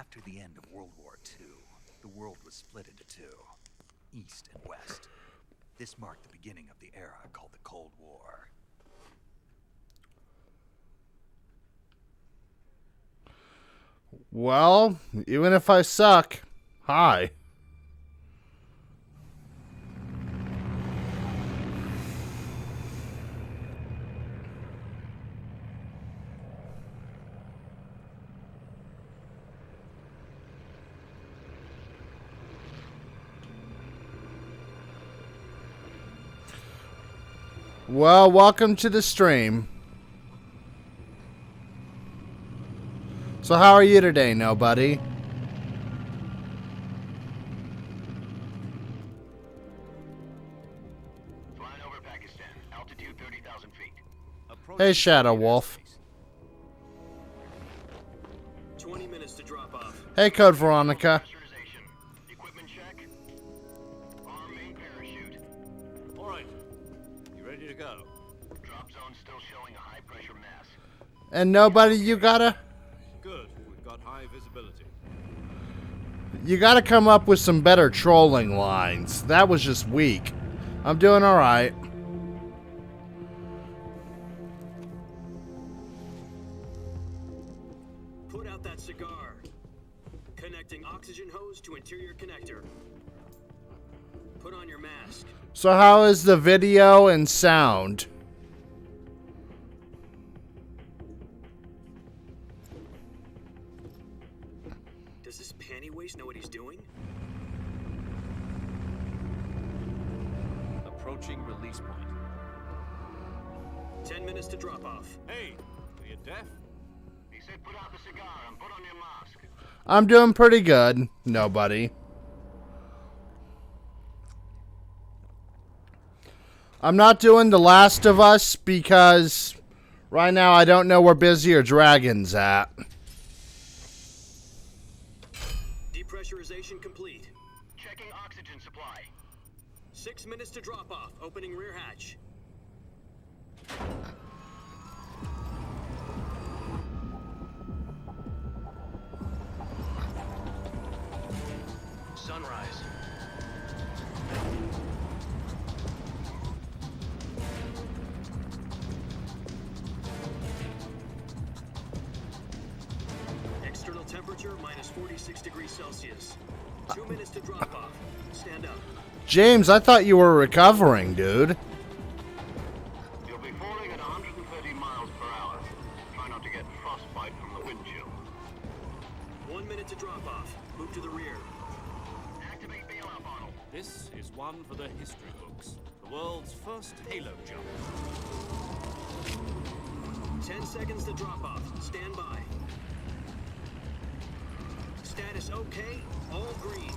After the end of World War II, the world was split into two, East and West. This marked the beginning of the era called the Cold War. Well, even if I suck, hi. Well, welcome to the stream. So how are you today, nobody? Flying over Pakistan, altitude 30,000 feet. Hey, Shadow Wolf. 20 minutes to drop off. Hey, Code Veronica. Pressurization. Equipment check. Arm main parachute. All right. You ready to go? Drop zone still showing a high pressure mass. And nobody, you gotta Good. We've got high visibility. come up with some better trolling lines. That was just weak. I'm doing alright. Put out that cigar. Connecting oxygen hose to interior connector. Put on your mask. So how is the video and sound? Does this panty waste know what he's doing? Approaching release point. 10 minutes to drop off. Hey, are you deaf? He said put out the cigar and put on your mask. I'm doing pretty good. Nobody. I'm not doing The Last of Us because right now I don't know where Busy or Dragon's at. Depressurization complete. Checking oxygen supply. 6 minutes to drop off. Opening rear hatch. Sunrise. External temperature minus 46 degrees Celsius. 2 minutes to drop off. Stand up. James, I thought you were recovering, dude. You'll be falling at 130 miles per hour. Try not to get frostbite from the wind chill. 1 minute to drop off. Move to the rear. Activate bailout bottle. This is one for the history books. The world's first Halo jump. 10 seconds to drop off. Stand by. Status okay. All green.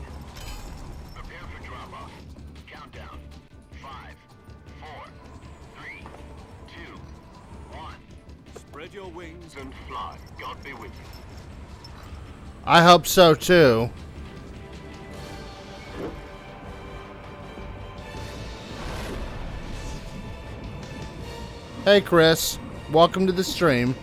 Prepare for drop off. Countdown. 5, 4, 3, 2, 1. Spread your wings. And fly. God be with you. I hope so too. Hey Chris, welcome to the stream.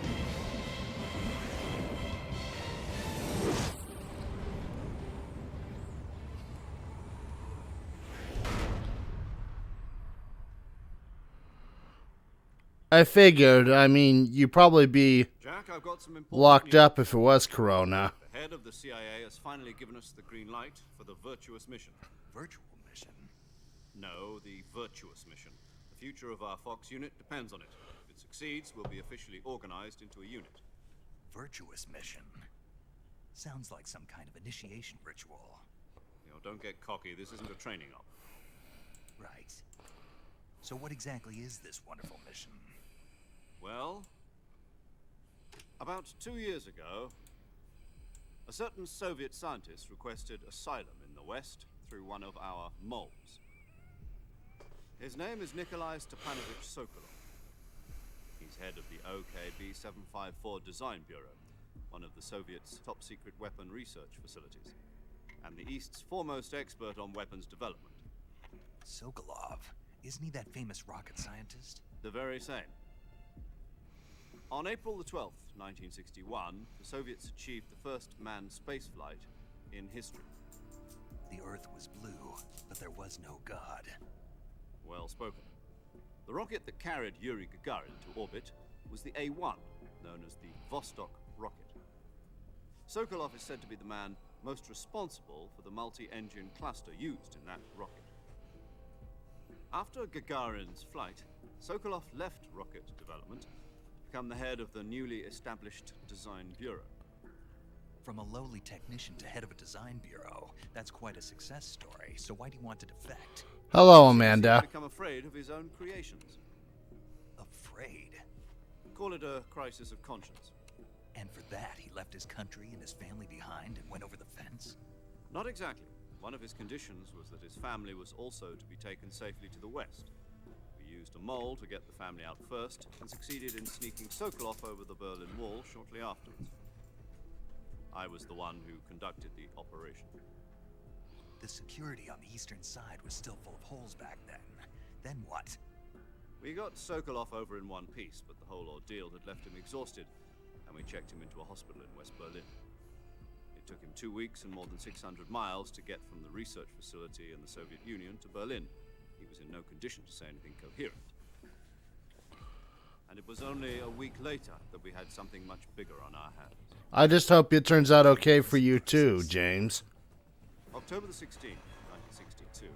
I figured, I mean, you'd probably be Jack, I've got some important locked news. up if it was Corona. The head of the CIA has finally given us the green light for the virtuous mission. Virtual mission? No, the virtuous mission. The future of our Fox unit depends on it. If it succeeds, we'll be officially organized into a unit. Virtuous mission? Sounds like some kind of initiation ritual. You know, don't get cocky. This isn't a training op. Right. So what exactly is this wonderful mission? Well, about 2 years ago, a certain Soviet scientist requested asylum in the West through one of our moles. His name is Nikolai Stepanovich Sokolov. He's head of the OKB-754 Design Bureau, one of the Soviets' top-secret weapon research facilities, and the East's foremost expert on weapons development. Sokolov. Isn't he that famous rocket scientist? The very same. On April the 12th, 1961, the Soviets achieved the first manned spaceflight in history. The Earth was blue, but there was no God. Well spoken. The rocket that carried Yuri Gagarin to orbit was the A-1, known as the Vostok rocket. Sokolov is said to be the man most responsible for the multi-engine cluster used in that rocket. After Gagarin's flight, Sokolov left rocket development to become the head of the newly established Design Bureau. From a lowly technician to head of a design bureau, that's quite a success story. So why do you want to defect? Hello, He's Amanda. become afraid of his own creations. Afraid. Call it a crisis of conscience. And for that, he left his country and his family behind and went over the fence? Not exactly. One of his conditions was that his family was also to be taken safely to the west. We used a mole to get the family out first, and succeeded in sneaking Sokolov over the Berlin Wall shortly afterwards. I was the one who conducted the operation. The security on the eastern side was still full of holes back then. Then what? We got Sokolov over in one piece, but the whole ordeal had left him exhausted, and we checked him into a hospital in West Berlin. It took him 2 weeks and more than 600 miles to get from the research facility in the Soviet Union to Berlin. He was in no condition to say anything coherent. And it was only a week later that we had something much bigger on our hands. I just hope it turns out okay for you too, James. October the 16th, 1962,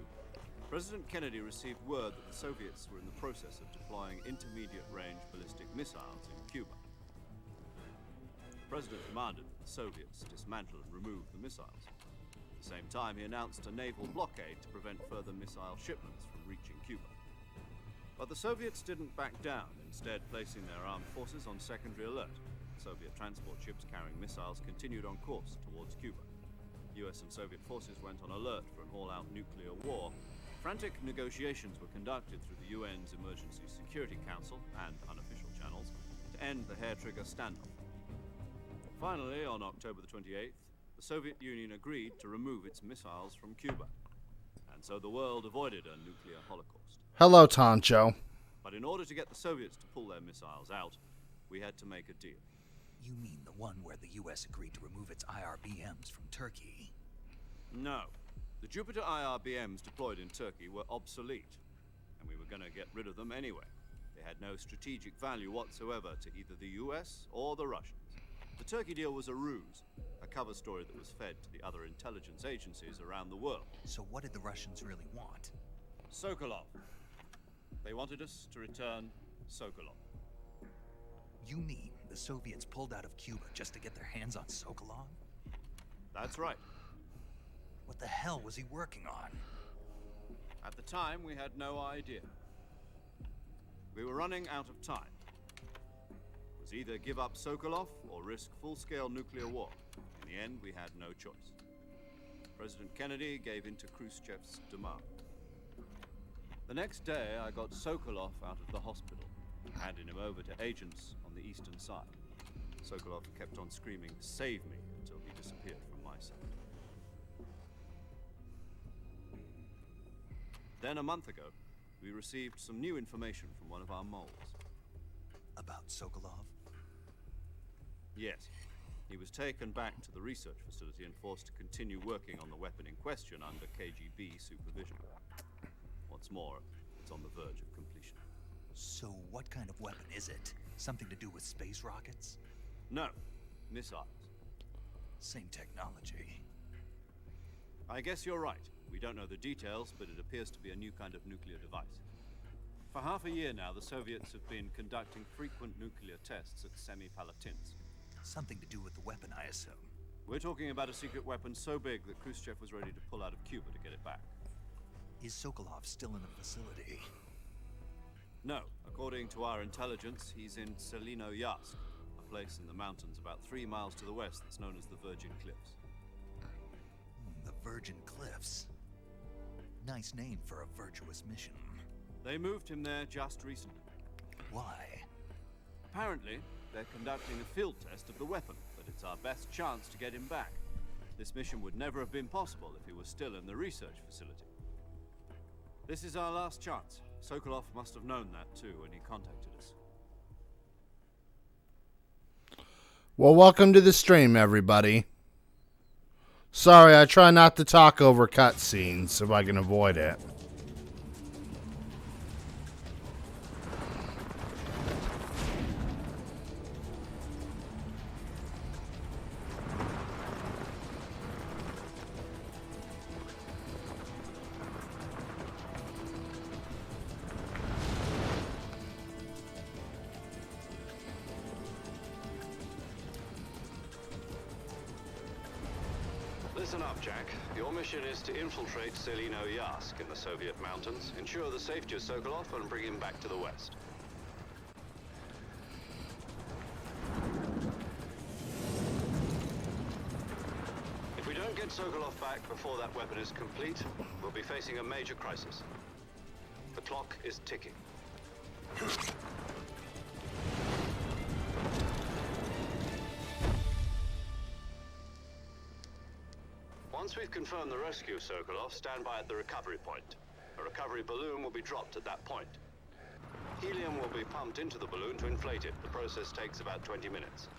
President Kennedy received word that the Soviets were in the process of deploying intermediate-range ballistic missiles in Cuba. The President demanded that the Soviets dismantle and remove the missiles. At the same time, he announced a naval blockade to prevent further missile shipments from reaching Cuba. But the Soviets didn't back down, instead placing their armed forces on secondary alert. Soviet transport ships carrying missiles continued on course towards Cuba. US and Soviet forces went on alert for an all-out nuclear war. Frantic negotiations were conducted through the UN's Emergency Security Council and unofficial channels to end the hair-trigger standoff. Finally, on October the 28th, the Soviet Union agreed to remove its missiles from Cuba. And so the world avoided a nuclear holocaust. Hello, Toncho. But in order to get the Soviets to pull their missiles out, we had to make a deal. You mean the one where the US agreed to remove its IRBMs from Turkey? No. The Jupiter IRBMs deployed in Turkey were obsolete, and we were going to get rid of them anyway. They had no strategic value whatsoever to either the US or the Russians. The Turkey deal was a ruse, a cover story that was fed to the other intelligence agencies around the world. So what did the Russians really want? Sokolov. They wanted us to return Sokolov. You mean the Soviets pulled out of Cuba just to get their hands on Sokolov? That's right. What the hell was he working on? At the time, we had no idea. We were running out of time. It was either give up Sokolov or risk full-scale nuclear war. In the end, we had no choice. President Kennedy gave in to Khrushchev's demand. The next day, I got Sokolov out of the hospital, handing him over to agents on the eastern side. Sokolov kept on screaming, "Save me," until he disappeared from my sight. Then a month ago, we received some new information from one of our moles. About Sokolov? Yes. He was taken back to the research facility and forced to continue working on the weapon in question under KGB supervision. What's more, it's on the verge of completion. So what kind of weapon is it? Something to do with space rockets? No, missiles. Same technology. I guess you're right. We don't know the details, but it appears to be a new kind of nuclear device. For half a year now, the Soviets have been conducting frequent nuclear tests at Semipalatinsk. Something to do with the weapon, I assume. We're talking about a secret weapon so big that Khrushchev was ready to pull out of Cuba to get it back. Is Sokolov still in the facility? No. According to our intelligence, he's in Selinoyarsk, a place in the mountains about 3 miles to the west that's known as the Virgin Cliffs. The Virgin Cliffs. Nice name for a virtuous mission. They moved him there just recently. Why? Apparently, they're conducting a field test of the weapon, but it's our best chance to get him back. This mission would never have been possible if he was still in the research facility. This is our last chance. Sokolov must have known that too when he contacted us. Well, welcome to the stream, everybody. Sorry, I try not to talk over cutscenes if I can avoid it. Listen up, Jack. Your mission is to infiltrate Selino Yask in the Soviet mountains, ensure the safety of Sokolov, and bring him back to the West. If we don't get Sokolov back before that weapon is complete, we'll be facing a major crisis. The clock is ticking. Once we've confirmed the rescue of Sokolov, stand by at the recovery point. A recovery balloon will be dropped at that point. Helium will be pumped into the balloon to inflate it. The process takes about 20 minutes.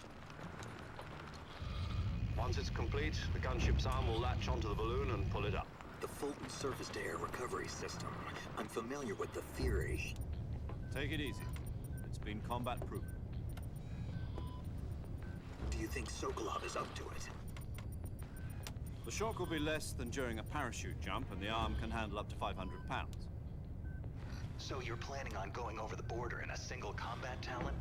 Once it's complete, the gunship's arm will latch onto the balloon and pull it up. The Fulton surface-to-air recovery system. I'm familiar with the theory. Take it easy. It's been combat-proven. Do you think Sokolov is up to it? The shock will be less than during a parachute jump, and the arm can handle up to 500 pounds. So you're planning on going over the border in a single combat talon?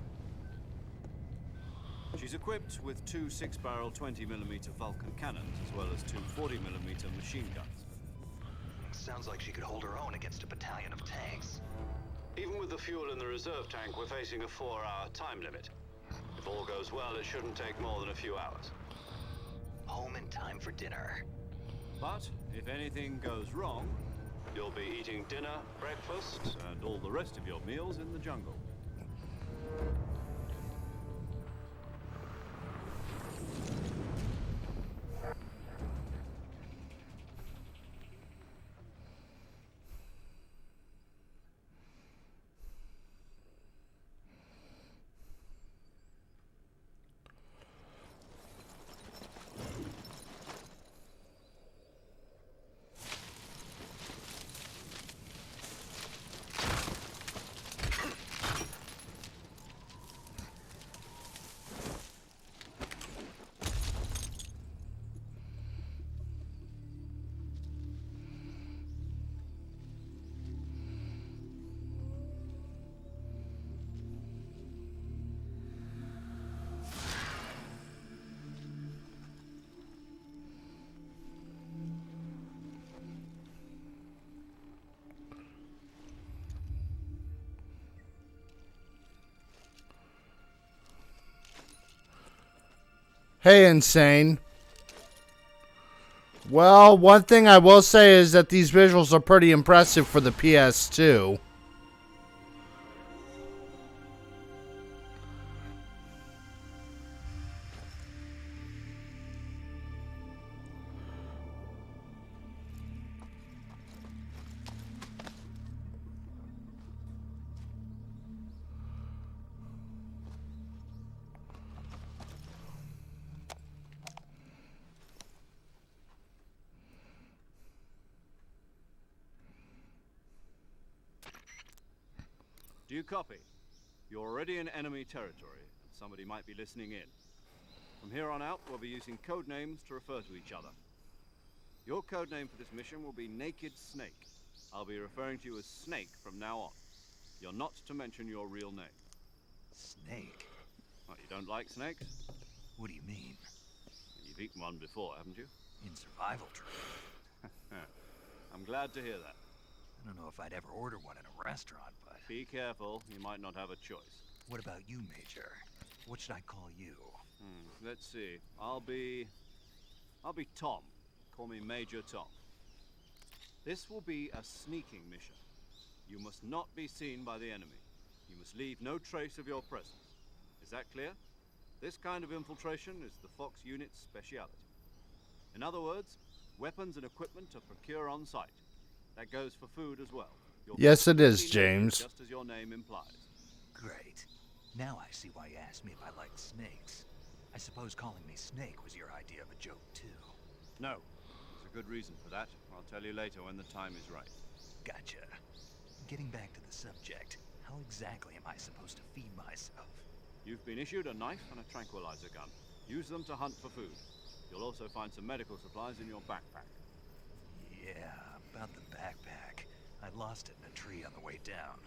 She's equipped with two 6-barrel 20mm Vulcan cannons, as well as two 40mm machine guns. Sounds like she could hold her own against a battalion of tanks. Even with the fuel in the reserve tank, we're facing a 4-hour time limit. If all goes well, it shouldn't take more than a few hours. Home in time for dinner. But if anything goes wrong, You'll be eating dinner, breakfast, and all the rest of your meals in the jungle. Hey, Insane. Well, one thing I will say is that these visuals are pretty impressive for the PS2. Do you copy? You're already in enemy territory, and somebody might be listening in. From here on out, we'll be using code names to refer to each other. Your code name for this mission will be Naked Snake. I'll be referring to you as Snake from now on. You're not to mention your real name. Snake? What, you don't like snakes? What do you mean? You've eaten one before, haven't you? In survival training? I'm glad to hear that. I don't know if I'd ever order one in a restaurant, but... Be careful, you might not have a choice. What about you, Major? What should I call you? Let's see. I'll be Tom. Call me Major Tom. This will be a sneaking mission. You must not be seen by the enemy. You must leave no trace of your presence. Is that clear? This kind of infiltration is the Fox unit's speciality. In other words, weapons and equipment are procured on site. That goes for food as well. Yes, it is, James. Just as your name implies. Great. Now I see why you asked me if I liked snakes. I suppose calling me Snake was your idea of a joke, too. No. There's a good reason for that. I'll tell you later when the time is right. Gotcha. Getting back to the subject, how exactly am I supposed to feed myself? You've been issued a knife and a tranquilizer gun. Use them to hunt for food. You'll also find some medical supplies in your backpack. Yeah, about the backpack. I lost it in a tree on the way down.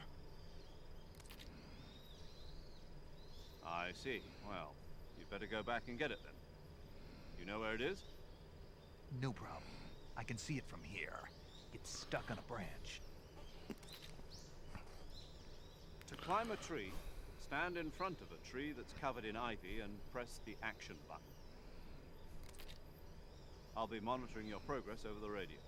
I see. Well, you'd better go back and get it then. You know where it is? No problem. I can see it from here. It's stuck on a branch. To climb a tree, stand in front of a tree that's covered in ivy and press the action button. I'll be monitoring your progress over the radio.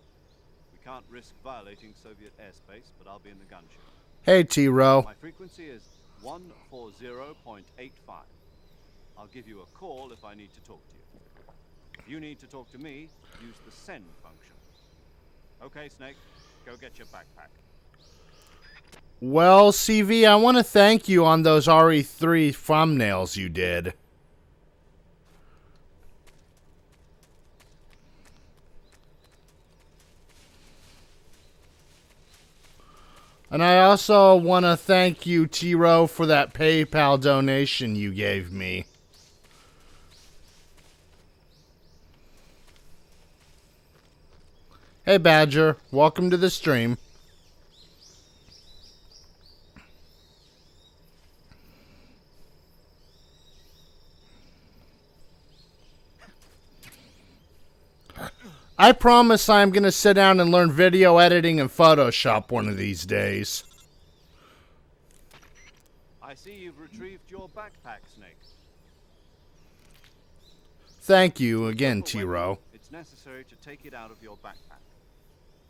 We can't risk violating Soviet airspace, but I'll be in the gunship. Hey, T-Row. My frequency is 140.85. I'll give you a call if I need to talk to you. If you need to talk to me, use the send function. Okay, Snake, go get your backpack. Well, CV, I want to thank you on those RE3 thumbnails you did. And I also want to thank you, T-Row, for that PayPal donation you gave me. Hey, Badger. Welcome to the stream. I promise I'm going to sit down and learn video editing and Photoshop one of these days. I see you've retrieved your backpack, Snake. Thank you again, For weapon, T-Row. It's necessary to take it out of your backpack.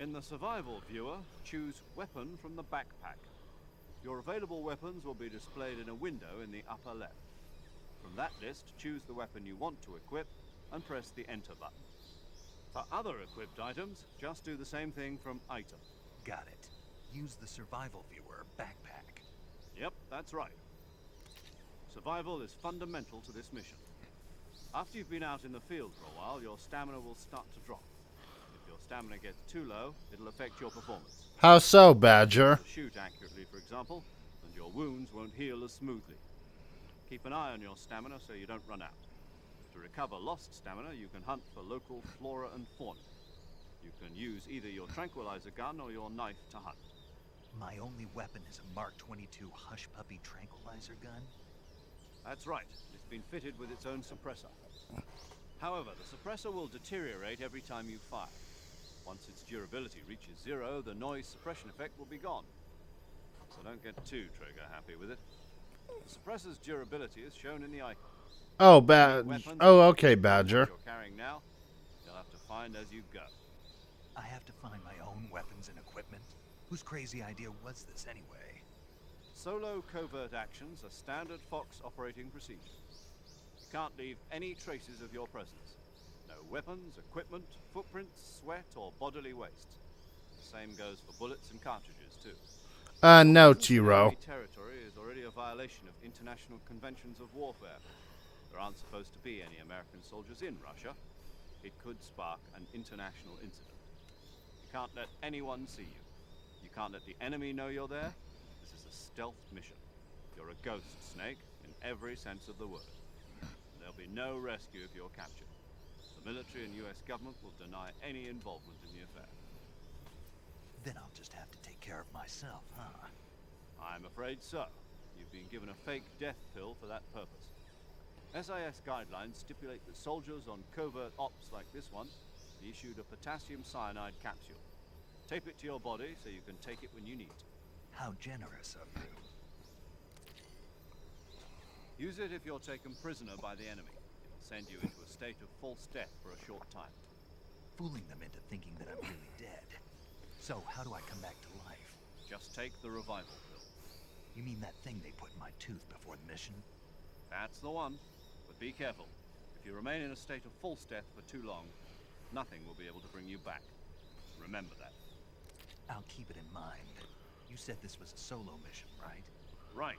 In the survival viewer, choose weapon from the backpack. Your available weapons will be displayed in a window in the upper left. From that list, choose the weapon you want to equip and press the enter button. For other equipped items, just do the same thing from item. Got it. Use the survival viewer backpack. Yep, that's right. Survival is fundamental to this mission. After you've been out in the field for a while, your stamina will start to drop. If your stamina gets too low, it'll affect your performance. How so, Badger? To shoot accurately, for example, and your wounds won't heal as smoothly. Keep an eye on your stamina so you don't run out. To recover lost stamina, you can hunt for local flora and fauna. You can use either your tranquilizer gun or your knife to hunt. My only weapon is a Mark 22 Hush Puppy tranquilizer gun? That's right. It's been fitted with its own suppressor. However, the suppressor will deteriorate every time you fire. Once its durability reaches 0, the noise suppression effect will be gone. So don't get too trigger happy with it. The suppressor's durability is shown in the icon. Oh, okay, Badger. You're carrying now, you'll have to find as you go. I have to find my own weapons and equipment? Whose crazy idea was this anyway? Solo covert actions are standard Fox operating procedure. You can't leave any traces of your presence. No weapons, equipment, footprints, sweat, or bodily waste. The same goes for bullets and cartridges, too. No, Presence in T-Row. enemy territory is already a violation of international conventions of warfare. There aren't supposed to be any American soldiers in Russia. It could spark an international incident. You can't let anyone see you. You can't let the enemy know you're there. This is a stealth mission. You're a ghost, Snake, in every sense of the word. There'll be no rescue if you're captured. The military and US government will deny any involvement in the affair. Then I'll just have to take care of myself, huh? I'm afraid so. You've been given a fake death pill for that purpose. SIS guidelines stipulate that soldiers on covert ops like this one be issued a potassium cyanide capsule. Tape it to your body so you can take it when you need to. How generous of you. Use it if you're taken prisoner by the enemy. It'll send you into a state of false death for a short time. Fooling them into thinking that I'm really dead. So how do I come back to life? Just take the revival pill. You mean that thing they put in my tooth before the mission? That's the one. But be careful. If you remain in a state of false death for too long, nothing will be able to bring you back. Remember that. I'll keep it in mind. You said this was a solo mission, right? Right.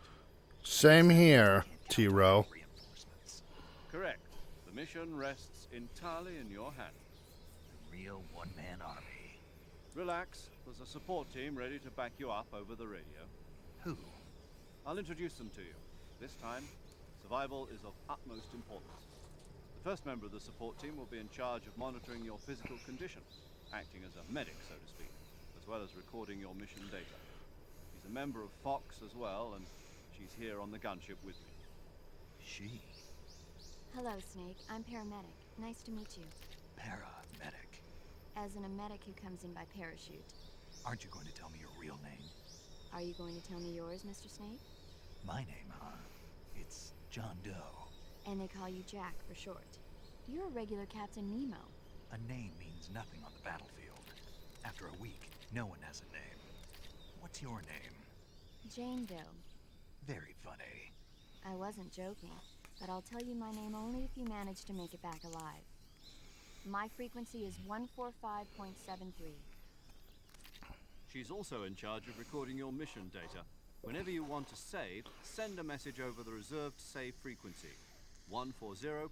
Same here, Can't count on T-Row. reinforcements. Correct. The mission rests entirely in your hands. Real one-man army. Relax. There's a support team ready to back you up over the radio. Who? I'll introduce them to you. This time, survival is of utmost importance. The first member of the support team will be in charge of monitoring your physical condition, acting as a medic, so to speak, as well as recording your mission data. He's a member of Fox as well, and she's here on the gunship with me. She. Hello, Snake. I'm paramedic. Nice to meet you. Paramedic. As in a medic who comes in by parachute. Aren't you going to tell me your real name? Are you going to tell me yours, Mr. Snake? My name, huh? It's John Doe. And they call you Jack for short. You're a regular Captain Nemo. A name means nothing on the battlefield. After a week, no one has a name. What's your name? Jane Doe. Very funny. I wasn't joking, but I'll tell you my name only if you manage to make it back alive. My frequency is 145.73. She's also in charge of recording your mission data. Whenever you want to save, send a message over the reserved save frequency, 140.96.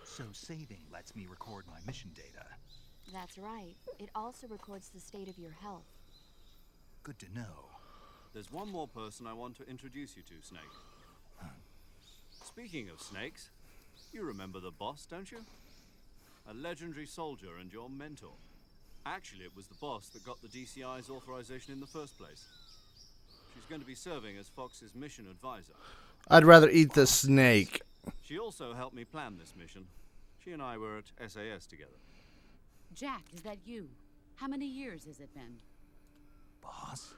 So saving lets me record my mission data. That's right. It also records the state of your health. Good to know. There's one more person I want to introduce you to, Snake. Speaking of snakes, you remember the boss, don't you? A legendary soldier and your mentor. Actually, it was the boss that got the DCI's authorization in the first place. She's going to be serving as Fox's mission advisor. I'd rather eat the snake. She also helped me plan this mission. She and I were at SAS together. Jack, is that you? How many years has it been? Boss?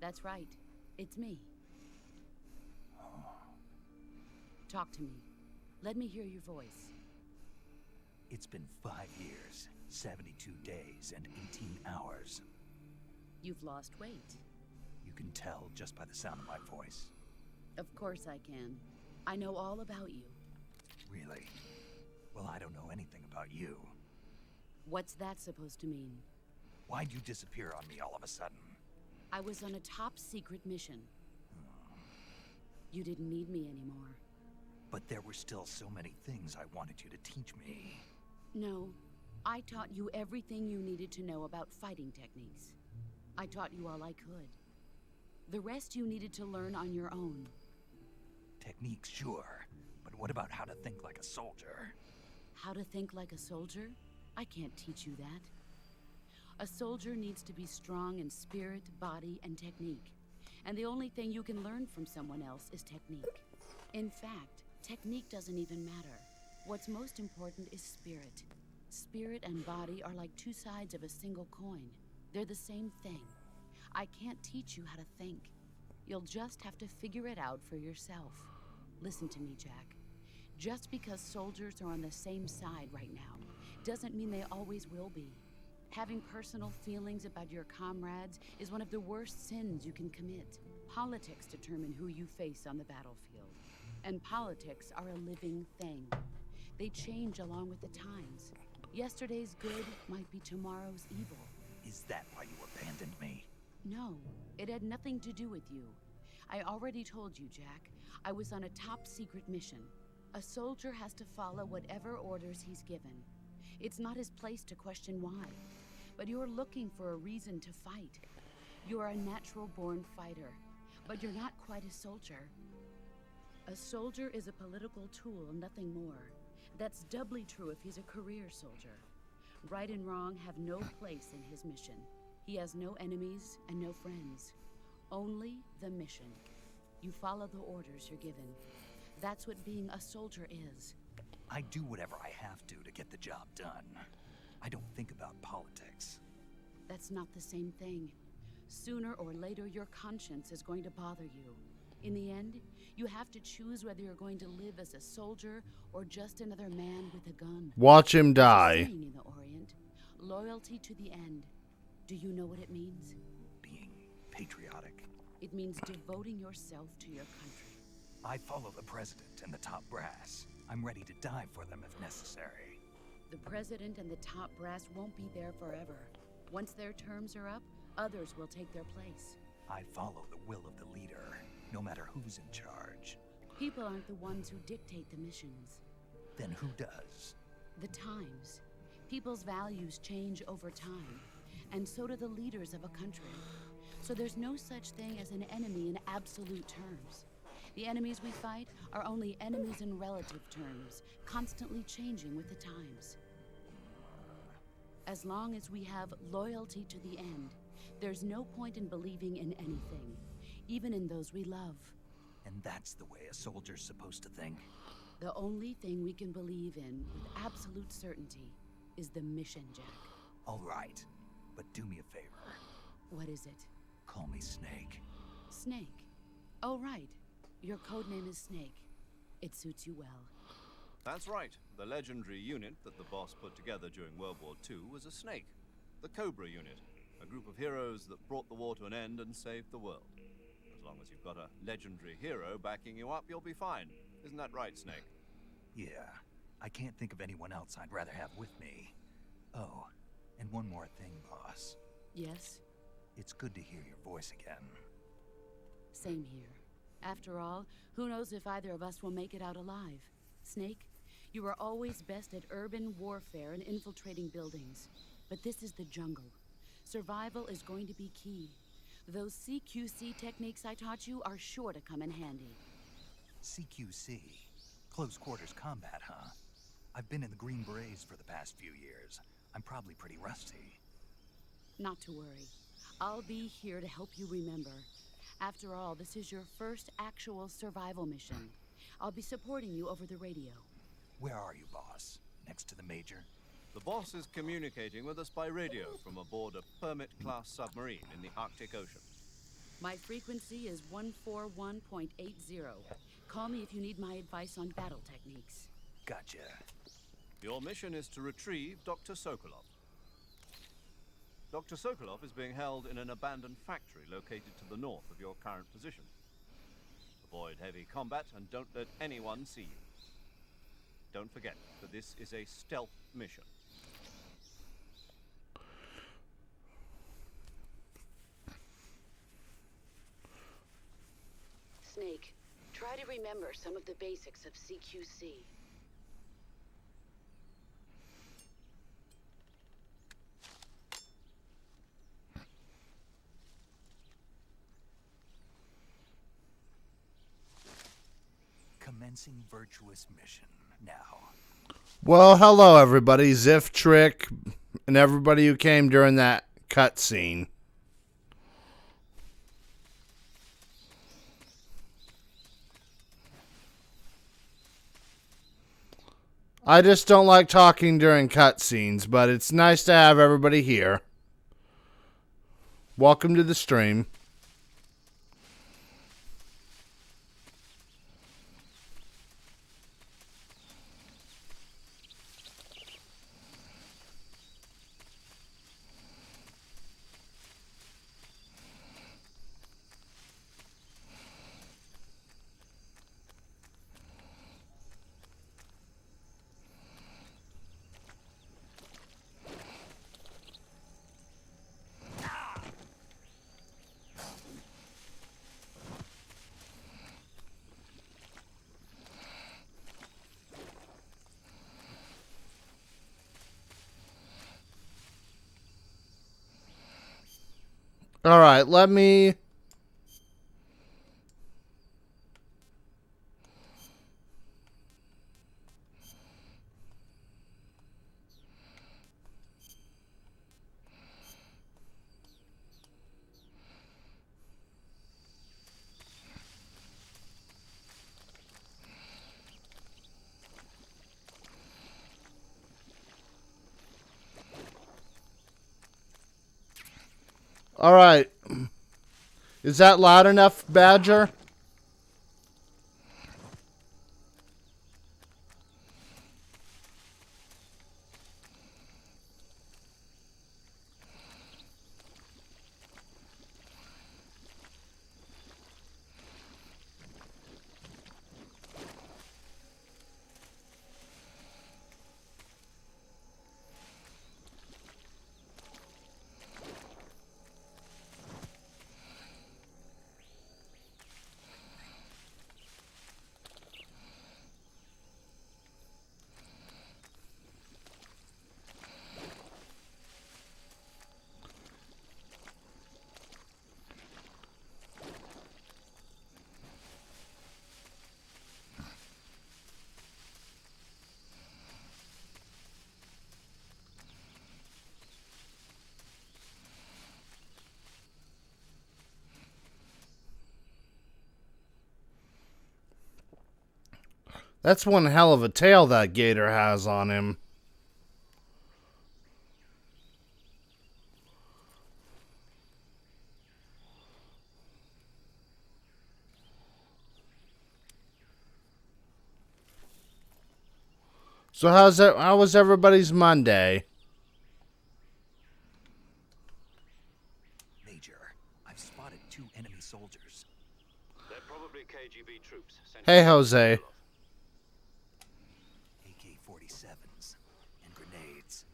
That's right. It's me. Talk to me. Let me hear your voice. It's been 5 years, 72 days, and 18 hours. You've lost weight. You can tell just by the sound of my voice. Of course I can. I know all about you. Really? Well, I don't know anything about you. What's that supposed to mean? Why'd you disappear on me all of a sudden? I was on a top secret mission. You didn't need me anymore. But there were still so many things I wanted you to teach me. No, I taught you everything you needed to know about fighting techniques. I taught you all I could. The rest you needed to learn on your own. Techniques, sure. But what about how to think like a soldier? How to think like a soldier? I can't teach you that. A soldier needs to be strong in spirit, body, and technique. And the only thing you can learn from someone else is technique. In fact, technique doesn't even matter. What's most important is spirit. Spirit and body are like two sides of a single coin. They're the same thing. I can't teach you how to think. You'll just have to figure it out for yourself. Listen to me, Jack. Just because soldiers are on the same side right now doesn't mean they always will be. Having personal feelings about your comrades is one of the worst sins you can commit. Politics determine who you face on the battlefield. And politics are a living thing. They change along with the times. Yesterday's good might be tomorrow's evil. Is that why you abandoned me? No, it had nothing to do with you. I already told you, Jack. I was on a top secret mission. A soldier has to follow whatever orders he's given. It's not his place to question why. But you're looking for a reason to fight. You're a natural-born fighter, but you're not quite a soldier. A soldier is a political tool, nothing more. That's doubly true if he's a career soldier. Right and wrong have no place in his mission. He has no enemies and no friends. Only the mission. You follow the orders you're given. That's what being a soldier is. I do whatever I have to get the job done. I don't think about politics. That's not the same thing. Sooner or later, your conscience is going to bother you. In the end, you have to choose whether you're going to live as a soldier or just another man with a gun. Watch him There's a die. saying in the Orient, loyalty to the end. Do you know what it means? Being patriotic. It means devoting yourself to your country. I follow the president and the top brass. I'm ready to die for them if necessary. The president and the top brass won't be there forever. Once their terms are up, others will take their place. I follow the will of the leader, no matter who's in charge. People aren't the ones who dictate the missions. Then who does? The times. People's values change over time, and so do the leaders of a country. So there's no such thing as an enemy in absolute terms. The enemies we fight are only enemies in relative terms, constantly changing with the times. As long as we have loyalty to the end, there's no point in believing in anything, even in those we love. And that's the way a soldier's supposed to think? The only thing we can believe in with absolute certainty is the mission, Jack. All right, but do me a favor. What is it? Call me Snake. Snake. Oh, right. Your codename is Snake. It suits you well. That's right. The legendary unit that the boss put together during World War II was a snake. The Cobra unit. A group of heroes that brought the war to an end and saved the world. As long as you've got a legendary hero backing you up, you'll be fine. Isn't that right, Snake? Yeah, I can't think of anyone else I'd rather have with me. Oh, and one more thing, boss. Yes? It's good to hear your voice again. Same here. After all, who knows if either of us will make it out alive? Snake, you are always best at urban warfare and infiltrating buildings. But this is the jungle. Survival is going to be key. Those CQC techniques I taught you are sure to come in handy. CQC? Close quarters combat, huh? I've been in the Green Berets for the past few years. I'm probably pretty rusty. Not to worry. I'll be here to help you remember. After all, this is your first actual survival mission. I'll be supporting you over the radio. Where are you, boss? Next to the Major? The boss is communicating with us by radio from aboard a Permit-class submarine in the Arctic Ocean. My frequency is 141.80. Call me if you need my advice on battle techniques. Gotcha. Your mission is to retrieve Dr. Sokolov. Dr. Sokolov is being held in an abandoned factory located to the north of your current position. Avoid heavy combat and don't let anyone see you. Don't forget that this is a stealth mission. Snake, try to remember some of the basics of CQC. Commencing virtuous mission now. Well, hello everybody, Ziff Trick, and everybody who came during that cutscene. I just don't like talking during cutscenes, but it's nice to have everybody here. Welcome to the stream. All right, let me... All right. Is that loud enough, Badger? That's one hell of a tail that gator has on him. So how was everybody's Monday? Major, I've spotted 2 enemy soldiers. They're probably KGB troops. Sent Hey, to Jose. AK-47s and grenades.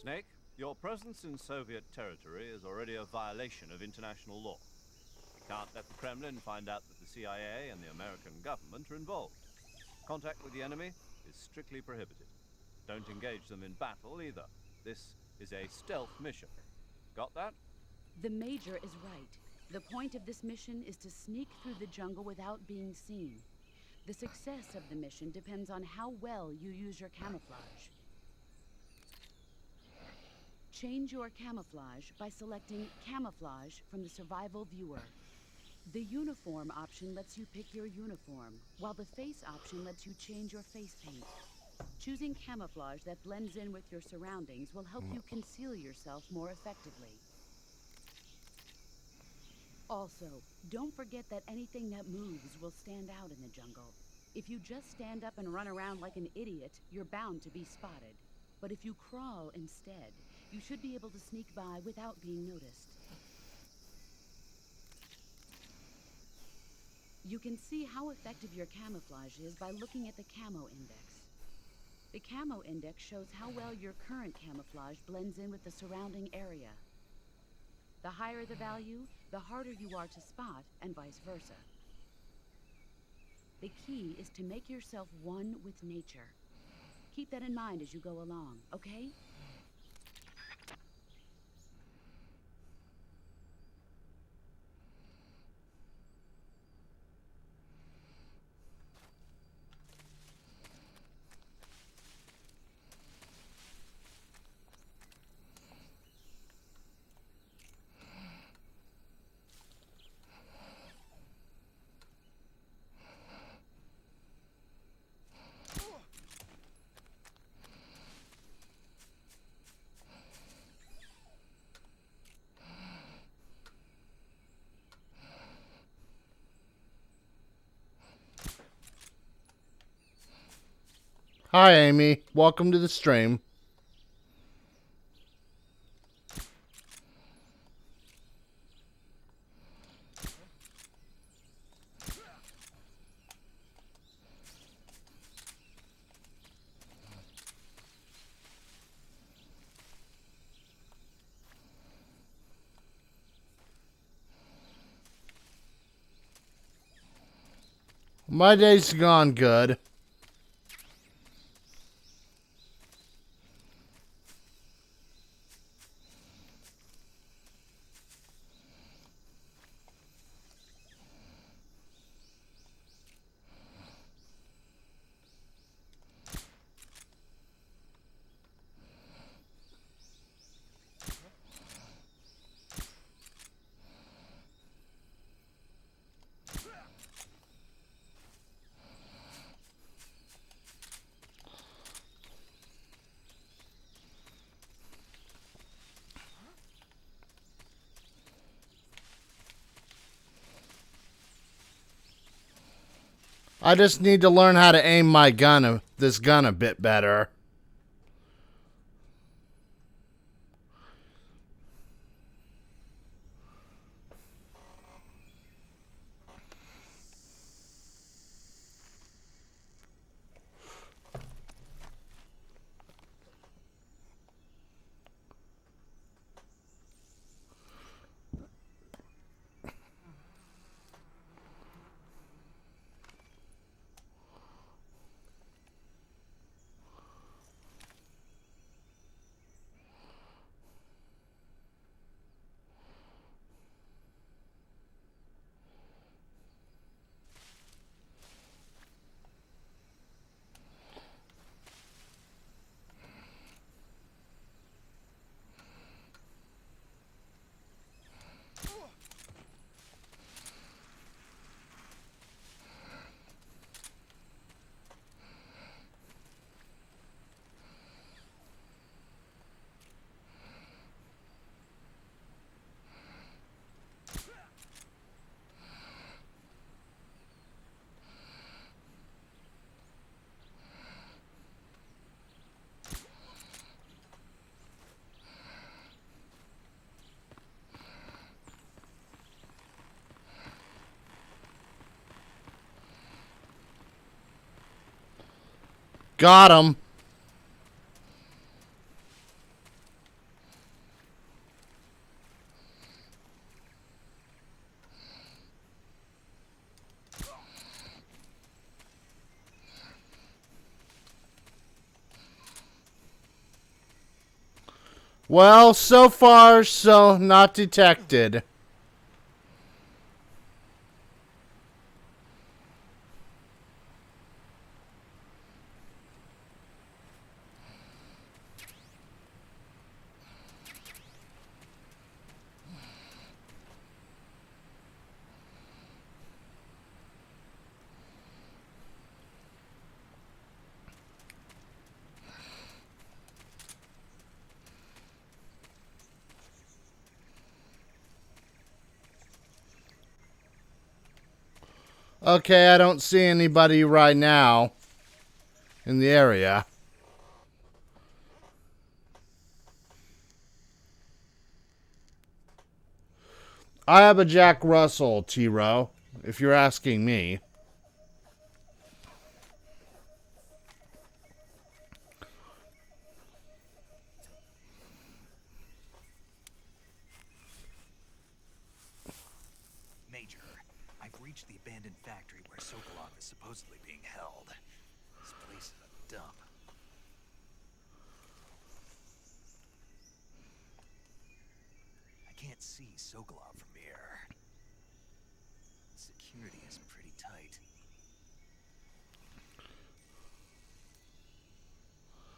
Snake, your presence in Soviet territory is already a violation of international law. You can't let the Kremlin find out that the CIA and the American government are involved. Contact with the enemy is strictly prohibited. Don't engage them in battle either. This is a stealth mission. Got that? The Major is right. The point of this mission is to sneak through the jungle without being seen. The success of the mission depends on how well you use your camouflage. Change your camouflage by selecting Camouflage from the Survival Viewer. The Uniform option lets you pick your uniform, while the Face option lets you change your face paint. Choosing camouflage that blends in with your surroundings will help you conceal yourself more effectively. Also, don't forget that anything that moves will stand out in the jungle. If you just stand up and run around like an idiot, you're bound to be spotted. But if you crawl instead, you should be able to sneak by without being noticed. You can see how effective your camouflage is by looking at the Camo Index. The Camo Index shows how well your current camouflage blends in with the surrounding area. The higher the value, the harder you are to spot, and vice versa. The key is to make yourself one with nature. Keep that in mind as you go along, okay? Hi, Amy. Welcome to the stream. My day's gone good. I just need to learn how to aim my gun, this gun a bit better. Got him. Well, so far, so not detected. Okay, I don't see anybody right now in the area. I have a Jack Russell, T-Row, if you're asking me. Major, I've reached the abandoned factory where Sokolov is supposedly being held. This place is a dump. I can't see Sokolov from here. Security is pretty tight.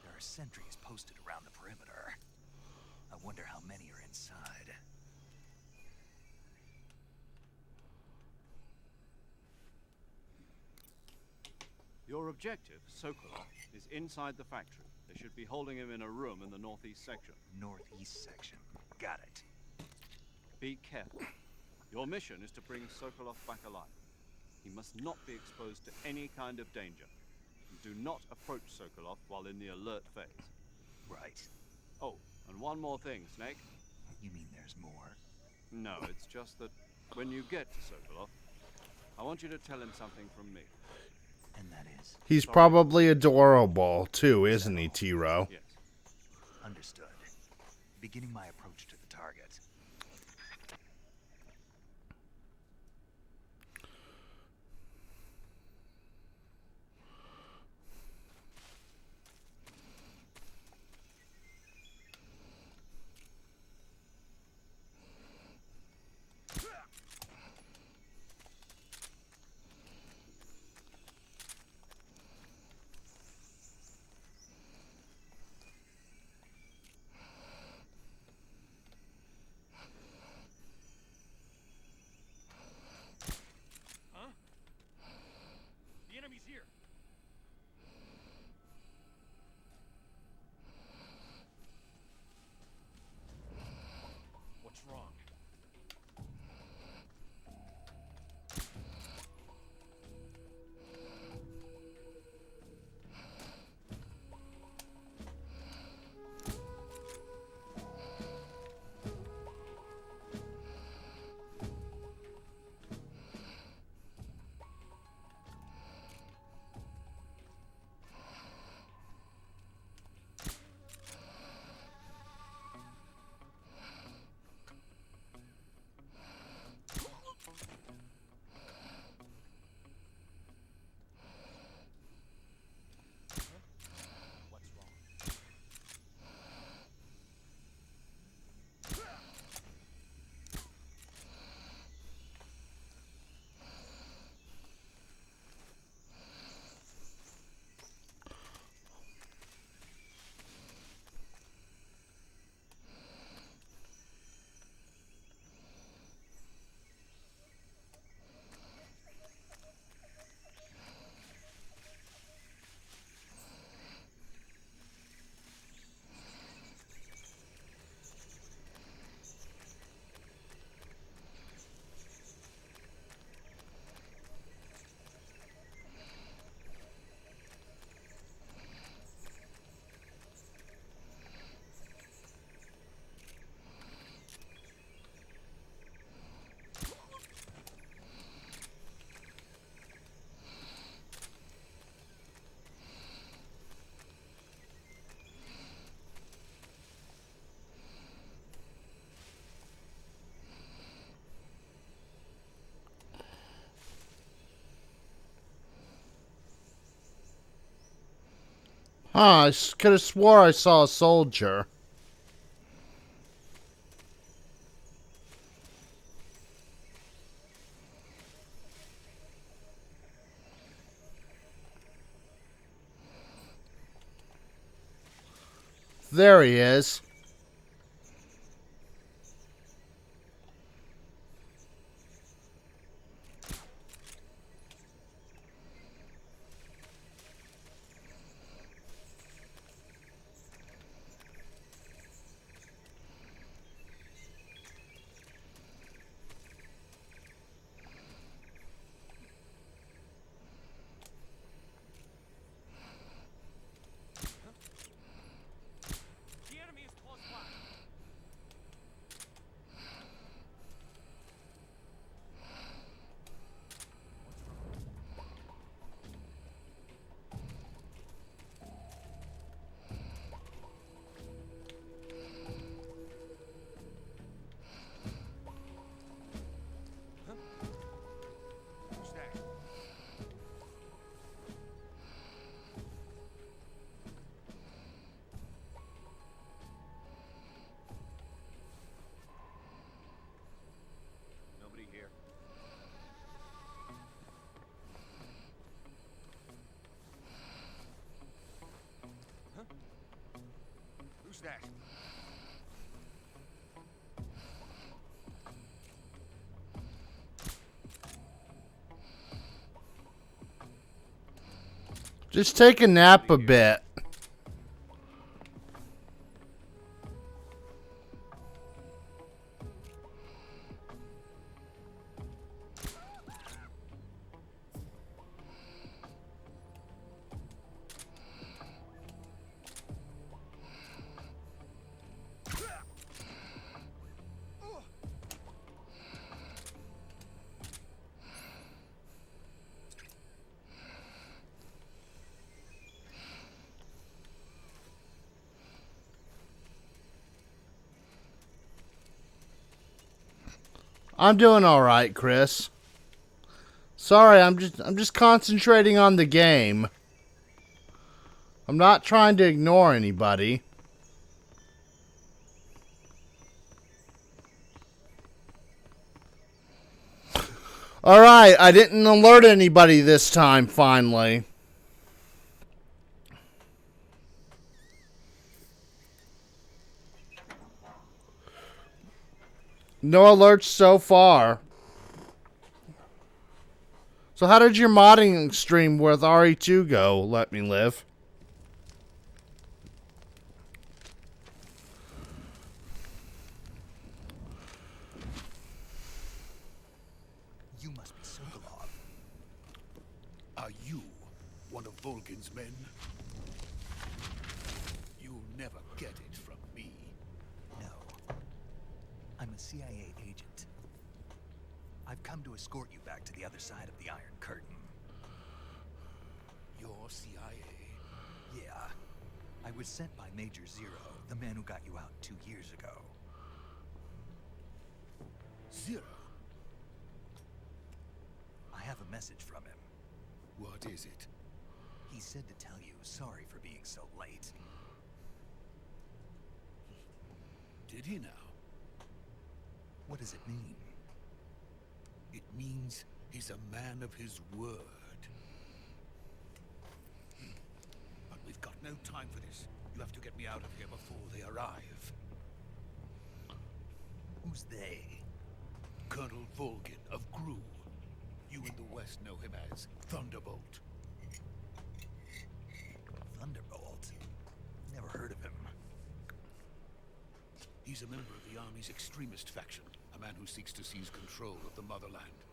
There are sentries posted around the perimeter. I wonder how many are inside. Your objective, Sokolov, is inside the factory. They should be holding him in a room in the northeast section. Northeast section. Got it. Be careful. Your mission is to bring Sokolov back alive. He must not be exposed to any kind of danger. Do not approach Sokolov while in the alert phase. Right. Oh, and one more thing, Snake. You mean there's more? No, it's just that when you get to Sokolov, I want you to tell him something from me. And that is? He's probably adorable, too, isn't he, T-Row? Yes. Understood. Beginning my approach to the target. Huh, I could have swore I saw a soldier. There he is. The enemy is close by. Who's that? Nobody here. Who's that? Just take a nap a bit. I'm doing all right, Chris. Sorry, I'm just concentrating on the game. I'm not trying to ignore anybody. All right, I didn't alert anybody this time finally. No alerts so far. So how did your modding stream with RE2 go? Let me live. You must be Sokolov. Are you one of Volgin's men? You'll never get it from me. No. I'm a CIA agent. I've come to escort you back to the other side of the Iron Curtain. You're CIA? Yeah. I was sent by Major Zero, the man who got you out 2 years ago. Zero? I have a message from him. What is it? He said to tell you sorry for being so late. Did he now? What does it mean? It means he's a man of his word. But we've got no time for this. You have to get me out of here before they arrive. Who's they? Colonel Volgin of Gru. You in the West know him as Thunderbolt. Thunderbolt? Never heard of him. He's a member of the Army's extremist faction, a man who seeks to seize control of the motherland.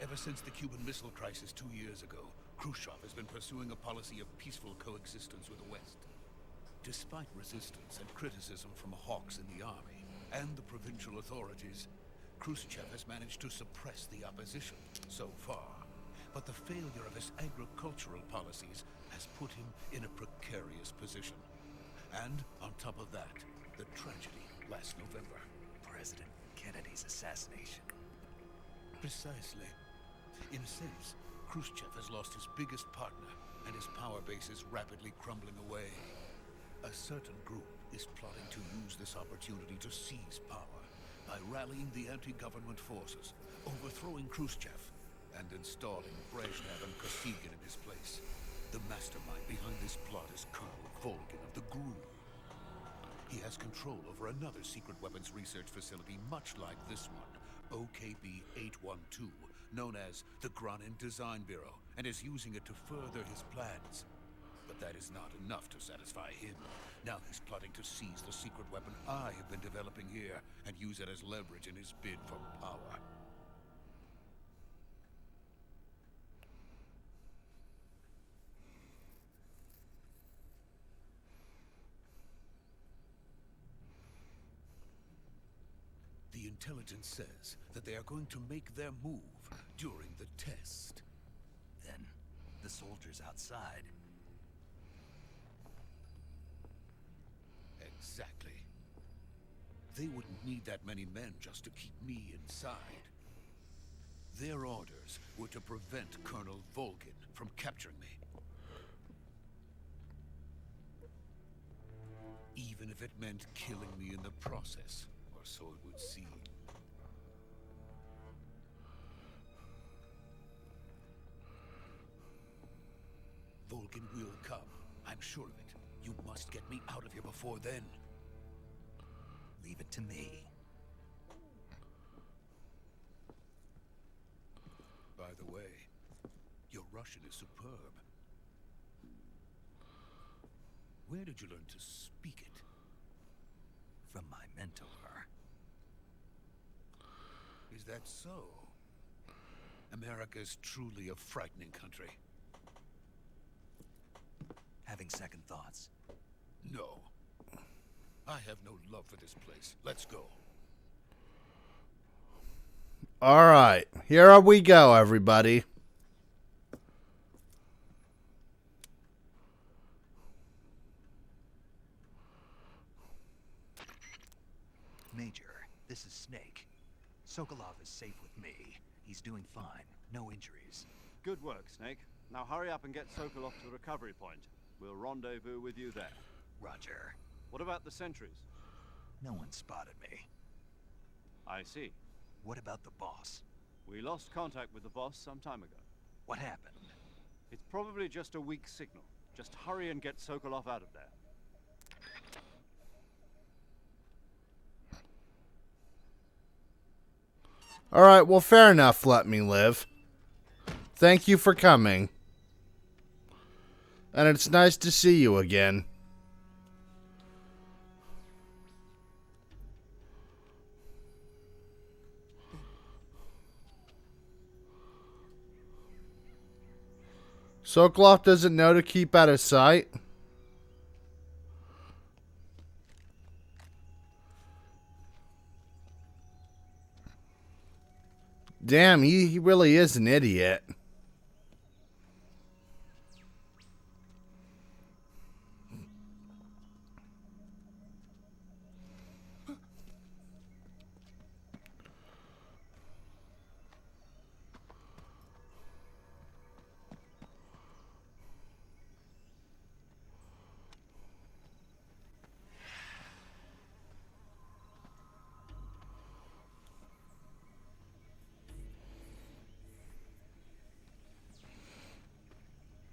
Ever since the Cuban Missile Crisis 2 years ago, Khrushchev has been pursuing a policy of peaceful coexistence with the West. Despite resistance and criticism from hawks in the army and the provincial authorities, Khrushchev has managed to suppress the opposition so far. But the failure of his agricultural policies has put him in a precarious position. And on top of that, the tragedy last November. President Kennedy's assassination. Precisely. In a sense, Khrushchev has lost his biggest partner and his power base is rapidly crumbling away. A certain group is plotting to use this opportunity to seize power by rallying the anti-government forces, overthrowing Khrushchev, and installing Brezhnev and Kosygin in his place. The mastermind behind this plot is Colonel Volgin of the GRU. He has control over another secret weapons research facility much like this one, OKB-812, known as the Granin Design Bureau, and is using it to further his plans. But that is not enough to satisfy him. Now he's plotting to seize the secret weapon I have been developing here and use it as leverage in his bid for power. The intelligence says that they are going to make their move during the test. Then, the soldiers outside. Exactly. They wouldn't need that many men just to keep me inside. Their orders were to prevent Colonel Volgin from capturing me. Even if it meant killing me in the process, or so it would seem. Volgin will come. I'm sure of it. You must get me out of here before then. Leave it to me. By the way, your Russian is superb. Where did you learn to speak it? From my mentor. Is that so? America is truly a frightening country. Having second thoughts? No. I have no love for this place. Let's go. All right, here we go, everybody. Major, this is Snake. Sokolov is safe with me. He's doing fine. No injuries. Good work, Snake. Now hurry up and get Sokolov to the recovery point. We'll rendezvous with you there. Roger. What about the sentries? No one spotted me. I see. What about the boss? We lost contact with the boss some time ago. What happened? It's probably just a weak signal. Just hurry and get Sokolov out of there. All right, well, fair enough. Let me live. Thank you for coming. And it's nice to see you again. Sokolov doesn't know to keep out of sight. Damn, he really is an idiot.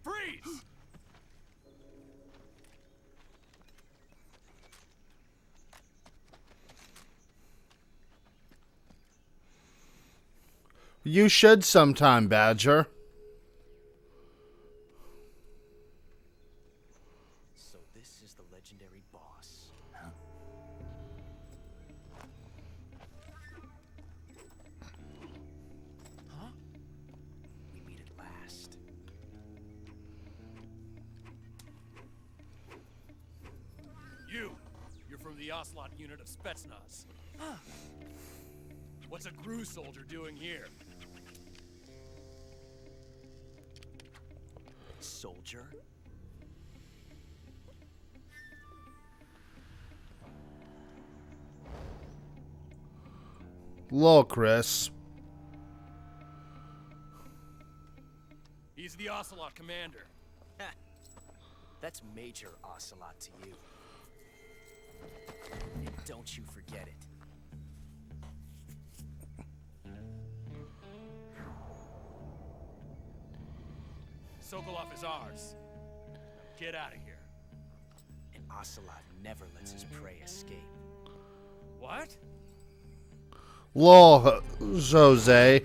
Freeze! You should sometime, Badger. So this is the legendary boss. Huh? Huh? We meet at last. You're from the Ocelot unit of Spetsnaz. What's a GRU soldier doing here? Soldier? Lol, Chris. He's the Ocelot commander. Ha! That's Major Ocelot to you. And don't you forget it. Sokolov is ours. Now get out of here. And Ocelot never lets his prey escape. What? Lol, Jose.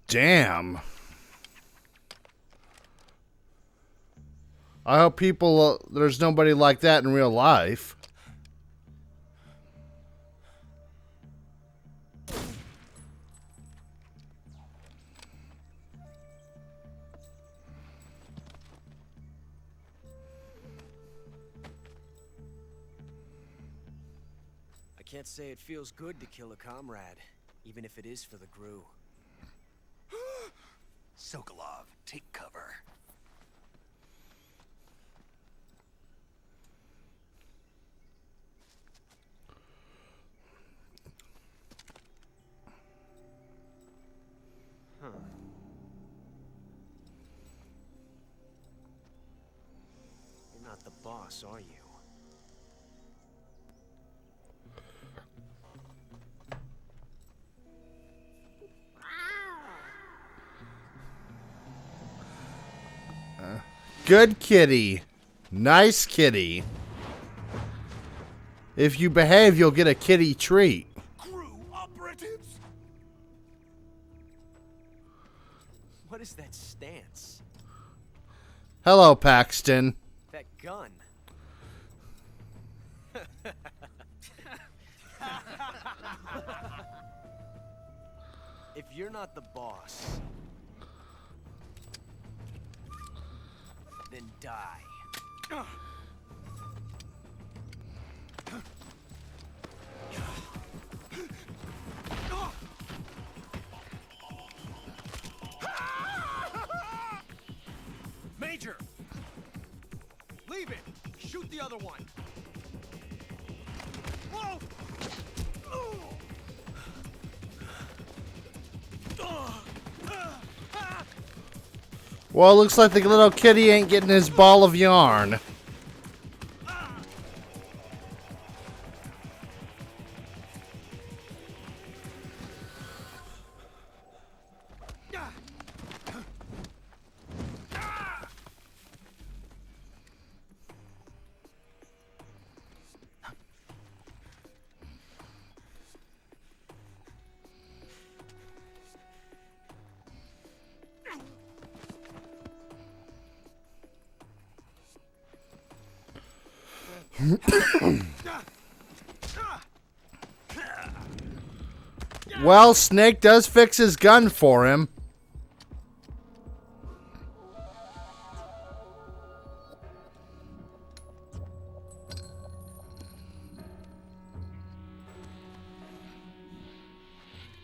Damn. I hope people, there's nobody like that in real life. I can't say it feels good to kill a comrade, even if it is for the Gru. Sokolov, take cover. Huh. You're not the boss, are you? Good kitty. Nice kitty. If you behave, you'll get a kitty treat. Crew operatives! What is that stance? Hello, Paxton. That gun? If you're not the boss, then die. Major! Leave it! Shoot the other one! Whoa! Well, it looks like the little kitty ain't getting his ball of yarn. Well, Snake does fix his gun for him.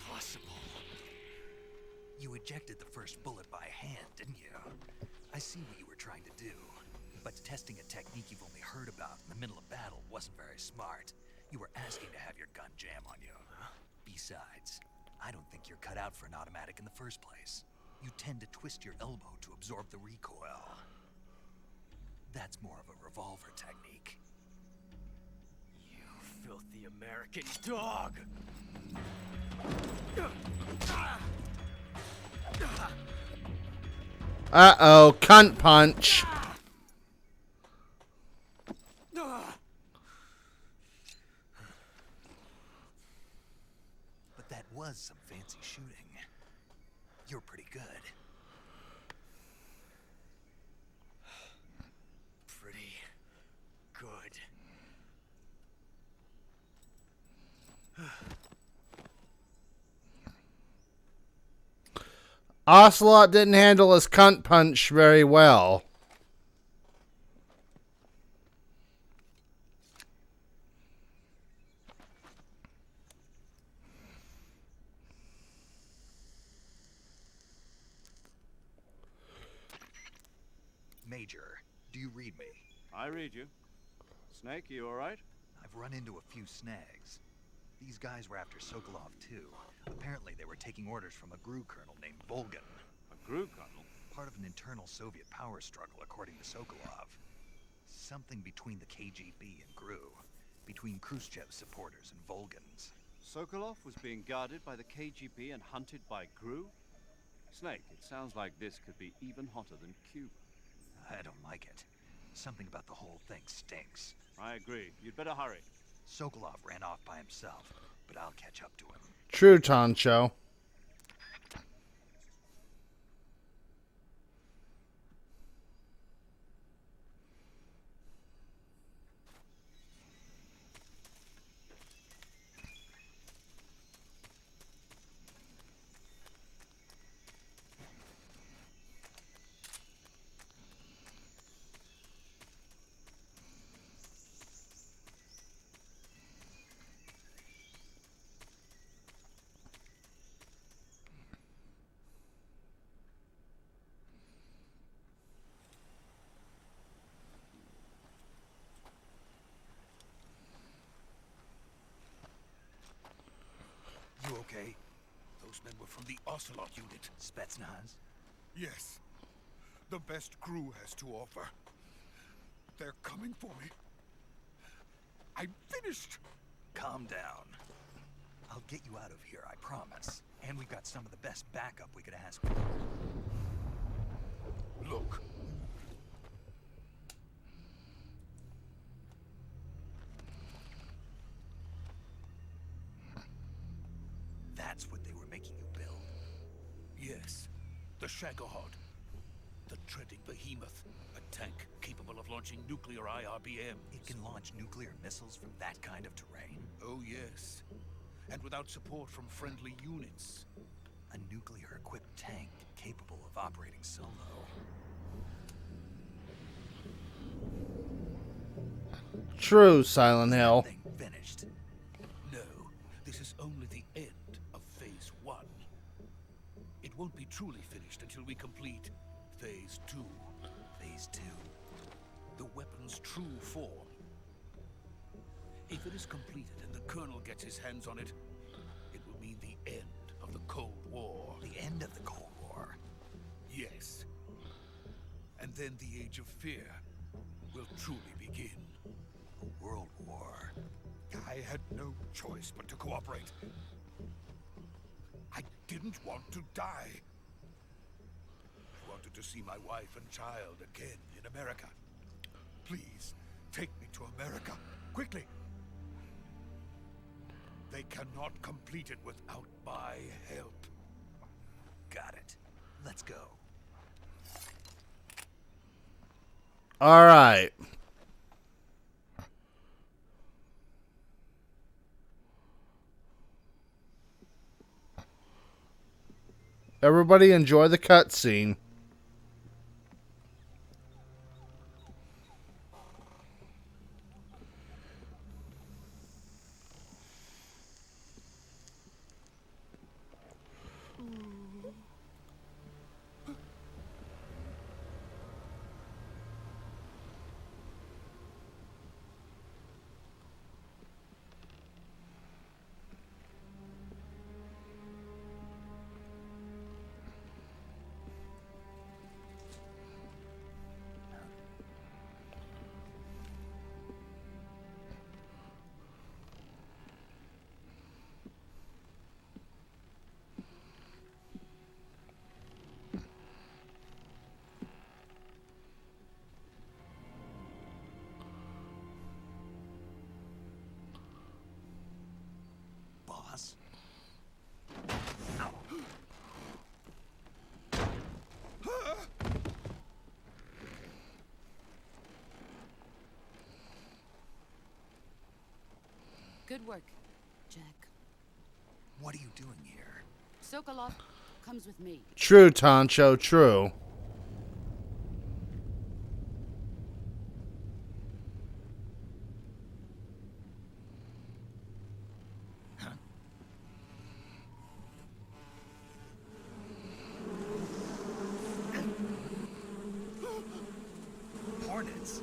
Impossible. You ejected the first bullet by hand, didn't you? I see what you were trying to do. But testing a technique you've only heard about in the middle of battle wasn't very smart. You were asking to have your gun jam on you. Besides, I don't think you're cut out for an automatic in the first place. You tend to twist your elbow to absorb the recoil. That's more of a revolver technique. You filthy American dog! Uh-oh, cunt punch. But that was some fancy shooting. You're pretty good. Pretty good. Ocelot didn't handle his cunt punch very well. Major, do you read me? I read you. Snake, you alright? I've run into a few snags. These guys were after Sokolov too. Apparently they were taking orders from a GRU colonel named Volgan. A GRU colonel? Part of an internal Soviet power struggle, according to Sokolov. Something between the KGB and GRU. Between Khrushchev's supporters and Volgan's. Sokolov was being guarded by the KGB and hunted by GRU? Snake, it sounds like this could be even hotter than Cuba. I don't like it. Something about the whole thing stinks. I agree. You'd better hurry. Sokolov ran off by himself, but I'll catch up to him. True, Toncho. You okay? Those men were from the Ocelot unit. Spetsnaz? Yes. The best GRU has to offer. They're coming for me. I'm finished. Calm down. I'll get you out of here, I promise. And we've got some of the best backup we could ask for. Look. That's what they were making you build? Yes. The Shagohod. The treading behemoth. A tank capable of launching nuclear IRBMs. It can launch nuclear missiles from that kind of terrain? Oh, yes. And without support from friendly units. A nuclear-equipped tank capable of operating solo. True, Silent Hill. Thing finished. No, this is only the end of Phase 1. It won't be truly finished until we complete Phase 2. Phase 2. The weapon's true form. If it is completed and the Colonel gets his hands on it, it will mean the end of the Cold War. The end of the Cold War? Yes. And then the Age of Fear will truly begin. A world war. I had no choice but to cooperate. I didn't want to die. I wanted to see my wife and child again in America. Please, take me to America, quickly. They cannot complete it without my help. Got it. Let's go. All right. Everybody enjoy the cutscene. Boss? Good work, Jack. What are you doing here? Sokolov, comes with me. True, Tancho, true. Hornets.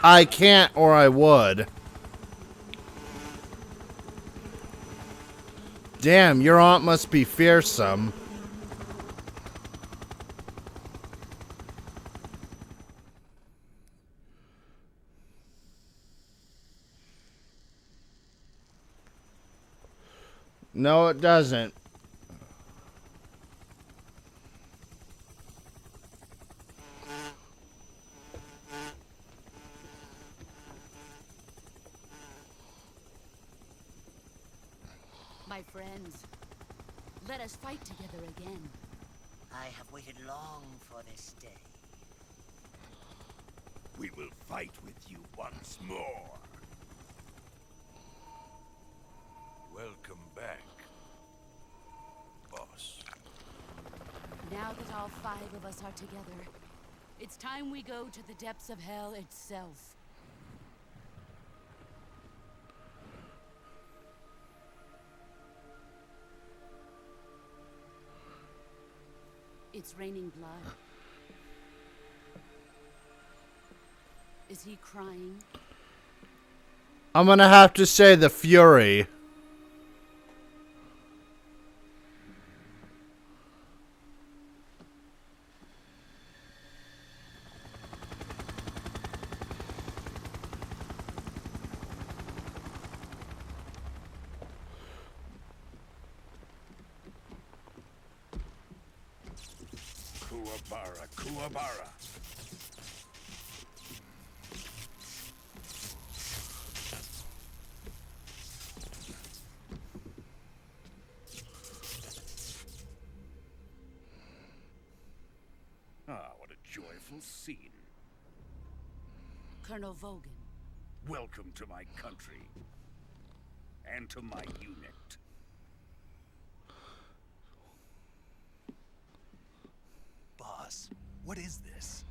I can't, or I would. Damn, your aunt must be fearsome. No, it doesn't. My friends, let us fight together again. I have waited long for this day. We will fight with you once more. Welcome back, boss. Now that all 5 of us are together, it's time we go to the depths of hell itself. It's raining blood. Is he crying? I'm gonna have to say the Fury. Kuwabara, Kuwabara. Ah, what a joyful scene. Colonel Vogan. Welcome to my country. And to my unit. Boss, what is this?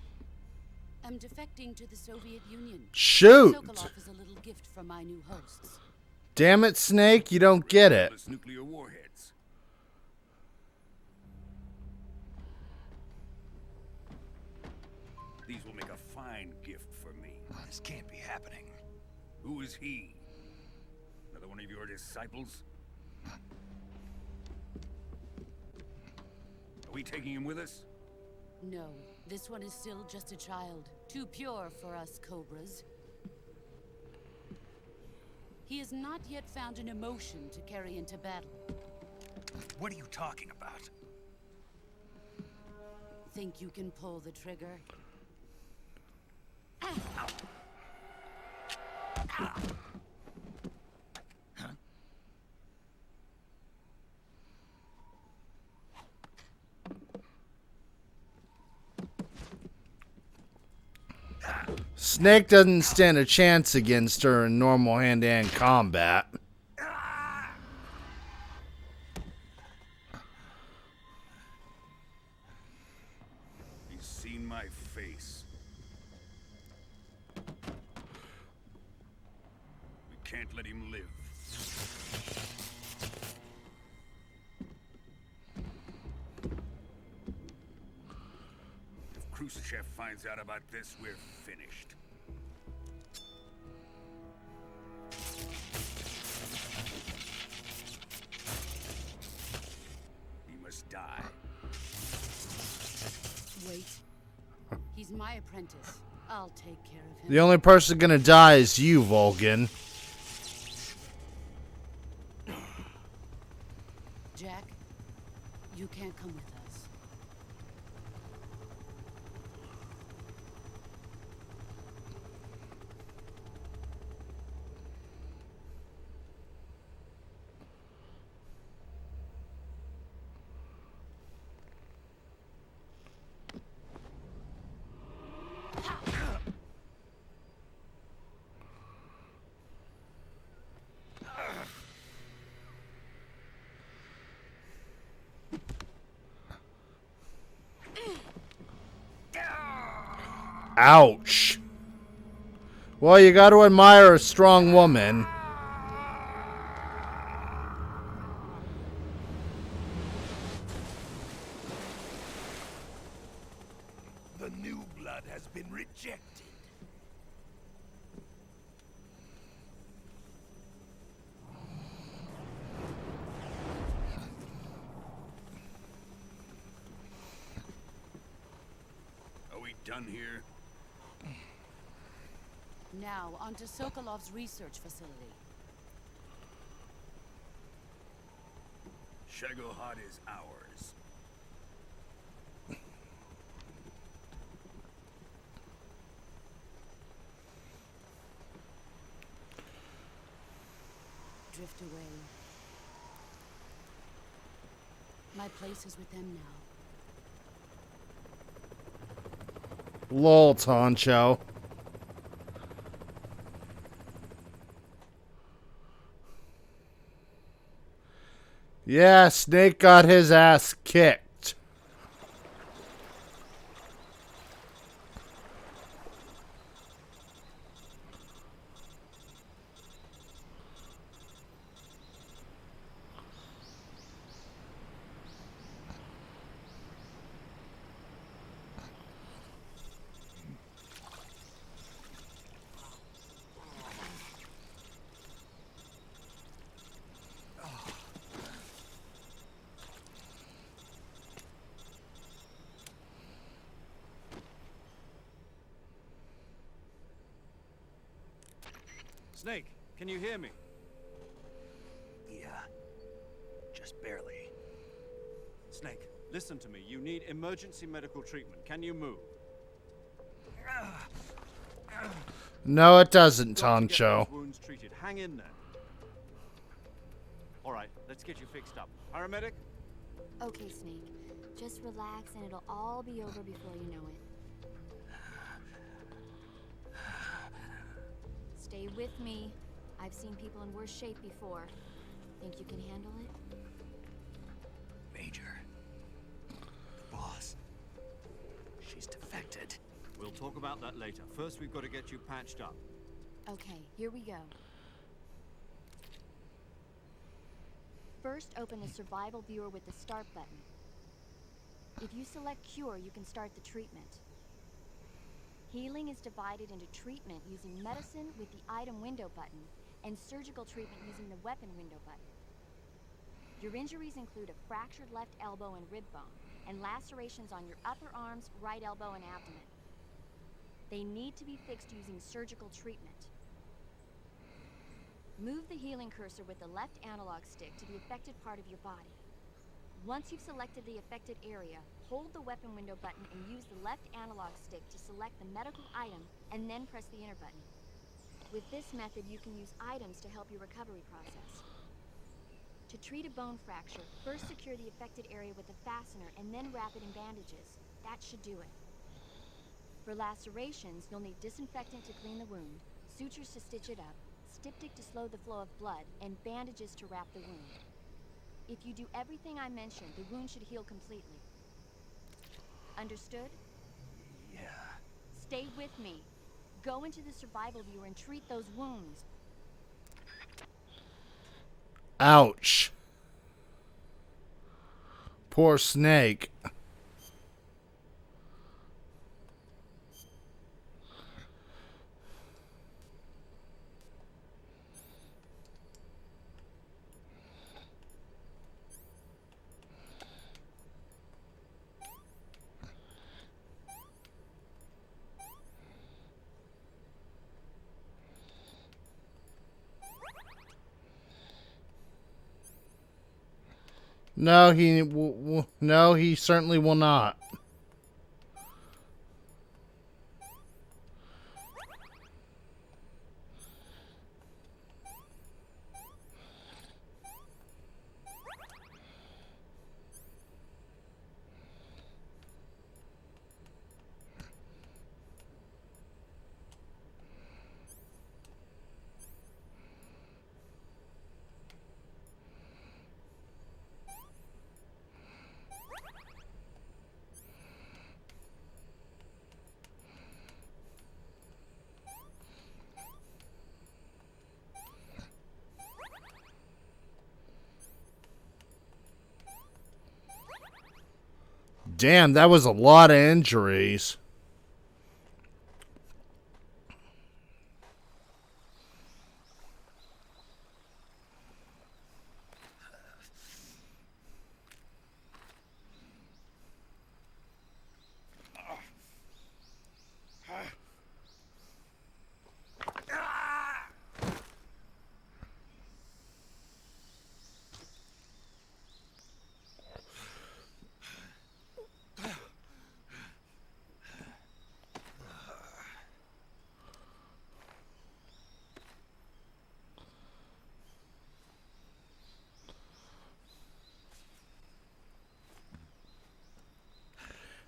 I'm defecting to the Soviet Union. Shoot! Sokolov is a little gift from my new hosts. Damn it, Snake, you don't get it. Nuclear warheads. These will make a fine gift for me. This can't be happening. Who is he? Another one of your disciples? Are we taking him with us? No, this one is still just a child. Too pure for us Cobras. He has not yet found an emotion to carry into battle. What are you talking about? Think you can pull the trigger? Snake doesn't stand a chance against her in normal hand-to-hand combat. He's seen my face. We can't let him live. If Khrushchev finds out about this, we're finished. He must die. Wait. He's my apprentice. I'll take care of him. The only person gonna die is you, Vulcan. Jack, you can't come with us. Ouch. Well, you got to admire a strong woman. The new blood has been rejected. Are we done here? Now, on to Sokolov's research facility. Shagohod is ours. Drift away. My place is with them now. Lol, Toncho. Yeah, Snake got his ass kicked. Snake, can you hear me? Yeah. Just barely. Snake, listen to me. You need emergency medical treatment. Can you move? No, it doesn't, Got to get Toncho. those wounds treated. Hang in there. All right, let's get you fixed up. Paramedic? Okay, Snake. Just relax and it'll all be over before you know it. Stay with me. I've seen people in worse shape before. Think you can handle it? Major. The boss. She's defected. We'll talk about that later. First, we've got to get you patched up. Okay, here we go. First, open the survival viewer with the start button. If you select cure, you can start the treatment. Healing is divided into treatment using medicine with the item window button and surgical treatment using the weapon window button. Your injuries include a fractured left elbow and rib bone and lacerations on your upper arms, right elbow, and abdomen. They need to be fixed using surgical treatment. Move the healing cursor with the left analog stick to the affected part of your body. Once you've selected the affected area, hold the weapon window button and use the left analog stick to select the medical item and then press the enter button. With this method, you can use items to help your recovery process. To treat a bone fracture, first secure the affected area with a fastener and then wrap it in bandages. That should do it. For lacerations, you'll need disinfectant to clean the wound, sutures to stitch it up, styptic to slow the flow of blood, and bandages to wrap the wound. If you do everything I mentioned, the wound should heal completely. Understood? Yeah. Stay with me. Go into the survival viewer and treat those wounds. Ouch. Poor Snake. No, he certainly will not. Damn, that was a lot of injuries.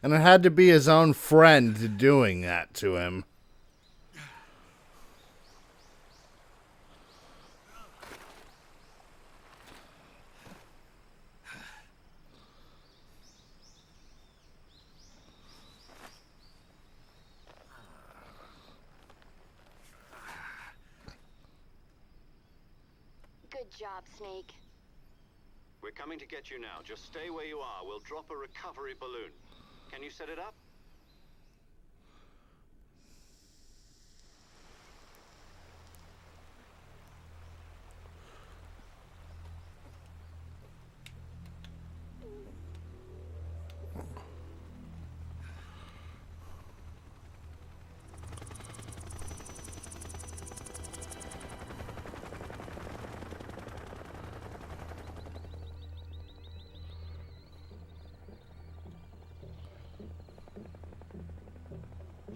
And it had to be his own friend doing that to him. Good job, Snake. We're coming to get you now. Just stay where you are. We'll drop a recovery balloon. Can you set it up?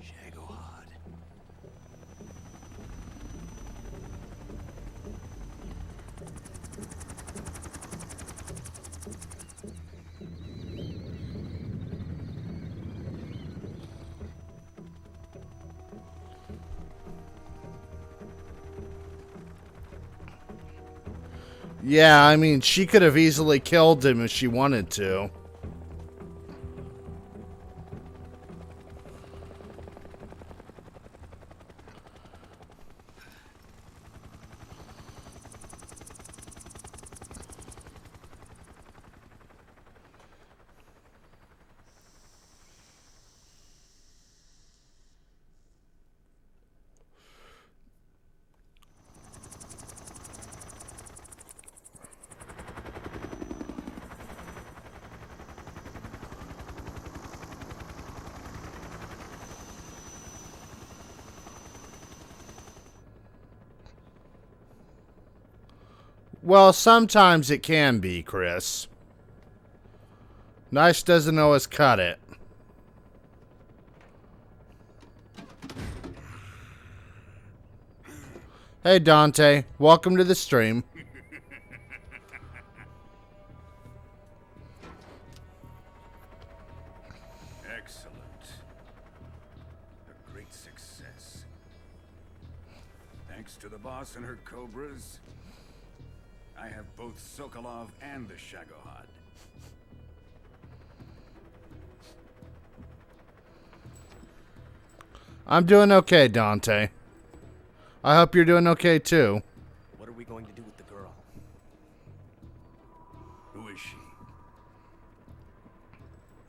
Shagohod. Yeah, I mean, she could have easily killed him if she wanted to. Well, sometimes it can be, Chris. Nice doesn't always cut it. Hey, Dante. Welcome to the stream. Excellent. A great success. Thanks to the boss and her cobras, I have both Sokolov and the Shagohod. I'm doing okay, Dante. I hope you're doing okay, too. What are we going to do with the girl? Who is she?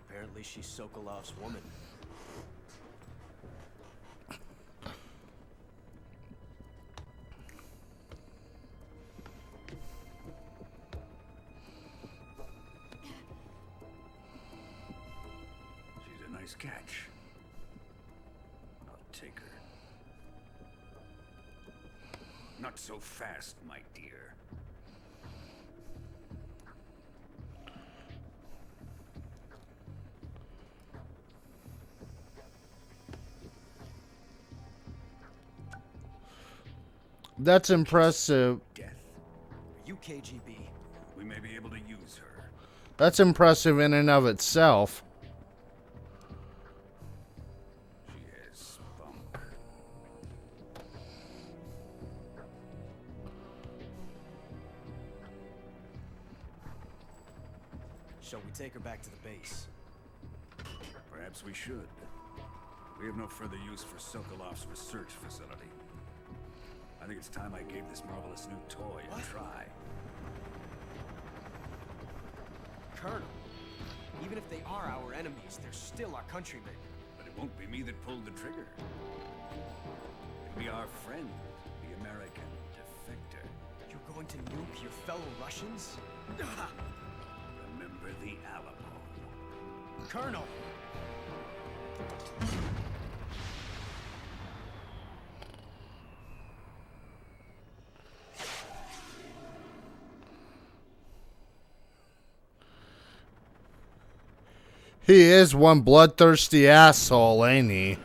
Apparently she's Sokolov's woman. She's a nice catch. I'll take her. Not so fast, my dear. That's impressive. Death. Are you KGB? We may be able to use her. That's impressive in and of itself. She has spunk. Shall we take her back to the base? Perhaps we should. We have no further use for Sokolov's research facility. I think it's time I gave this marvelous new toy a try. Colonel, even if they are our enemies, they're still our countrymen. But it won't be me that pulled the trigger. It'll be our friend, the American defector. You're going to nuke your fellow Russians? Remember the Alamo. Colonel! He is one bloodthirsty asshole, ain't he?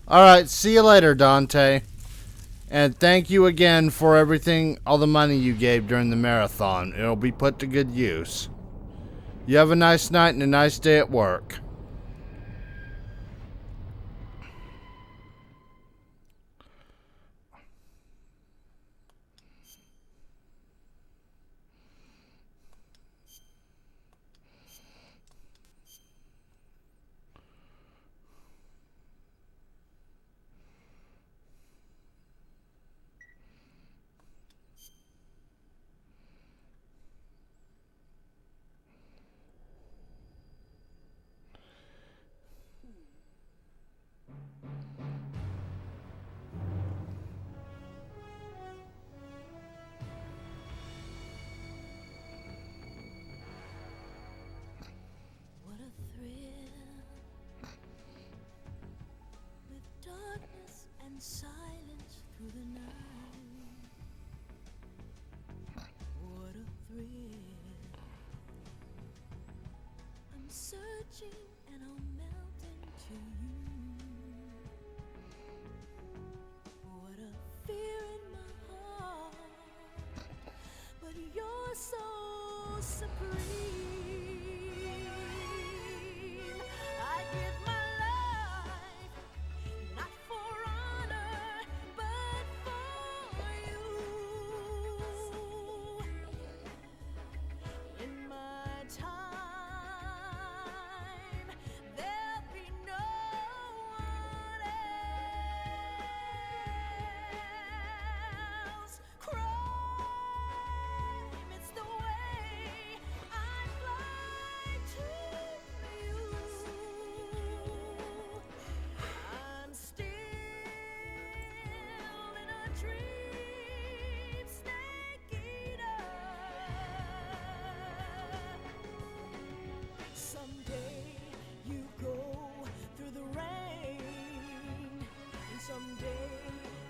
Alright, see you later, Dante. And thank you again for everything, all the money you gave during the marathon. It'll be put to good use. You have a nice night and a nice day at work. What a thrill, with darkness and silence through the night. What a thrill. I'm searching and I'll melt into you. What a fear in my heart, but you're so supreme. I give my life, not for honor, but for you. In my time, there'll be no one else. Crime, it's the way I fly to you. I'm still in a dream, snake eater. Someday you go through the rain, and someday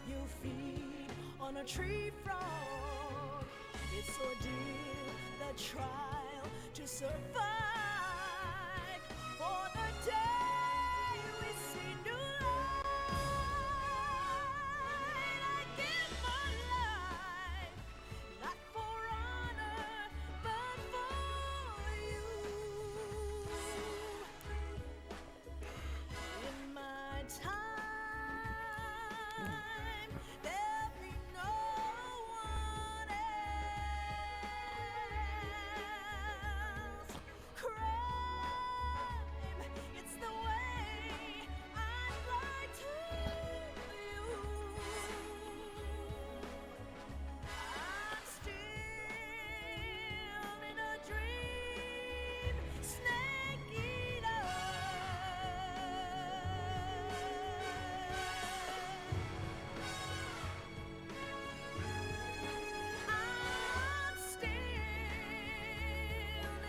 you'll feed on a tree frog. It's ordeal, the trial to survive for the day we see new light. I give my life, not for honor, but for you. In my time, there'll be no one else. Crime, it's the way I fly to you. I'm still in a dream, snake eater. I'm still